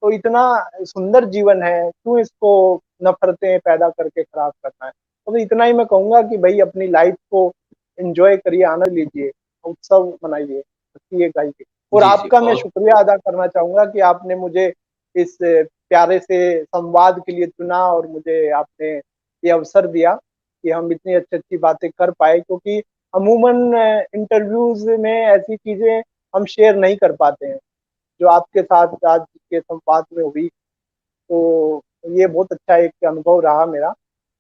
तो इतना सुंदर जीवन है, क्यों इसको नफ़रतें पैदा करके खराब करना है? तो इतना ही मैं कहूँगा कि भई अपनी लाइफ़ को एन्जॉय करिए, आनंद लीजिए, उत्सव मनाइए, हँसिए, गाइए। और जी, जी, आपका मैं बहुत शुक्रिया अदा करना चाहूँगा कि आपने मुझे इस प्यारे से संवाद के लिए चुना और मुझे आपने ये अवसर दिया कि हम इतनी अच्छी-अच्छी बातें कर पाए, क्योंकि अमूमन इंटरव्यूज़ में ऐसी चीज़ें हम शेयर नहीं कर पाते हैं, जो आपके साथ आज के संवाद में हुई। तो ये बहुत अच्छा एक अनुभव रहा मेरा,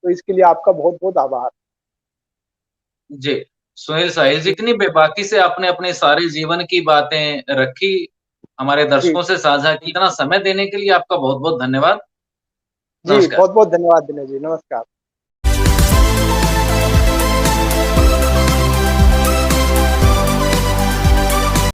तो इसके लिए आपका बहुत-बहुत आभार। जी, सुनील साहिल जी, जी, इतनी बेबाकी से आपने अपने सारे जीवन की बातें रखी, हमारे जी, दर्शकों से साझा की, इतना समय देने के लिए आपका बहुत-बहुत धन्यवाद। जी, नमस्कार। बहुत-बहुत धन्यवाद विनय जी, नमस्कार।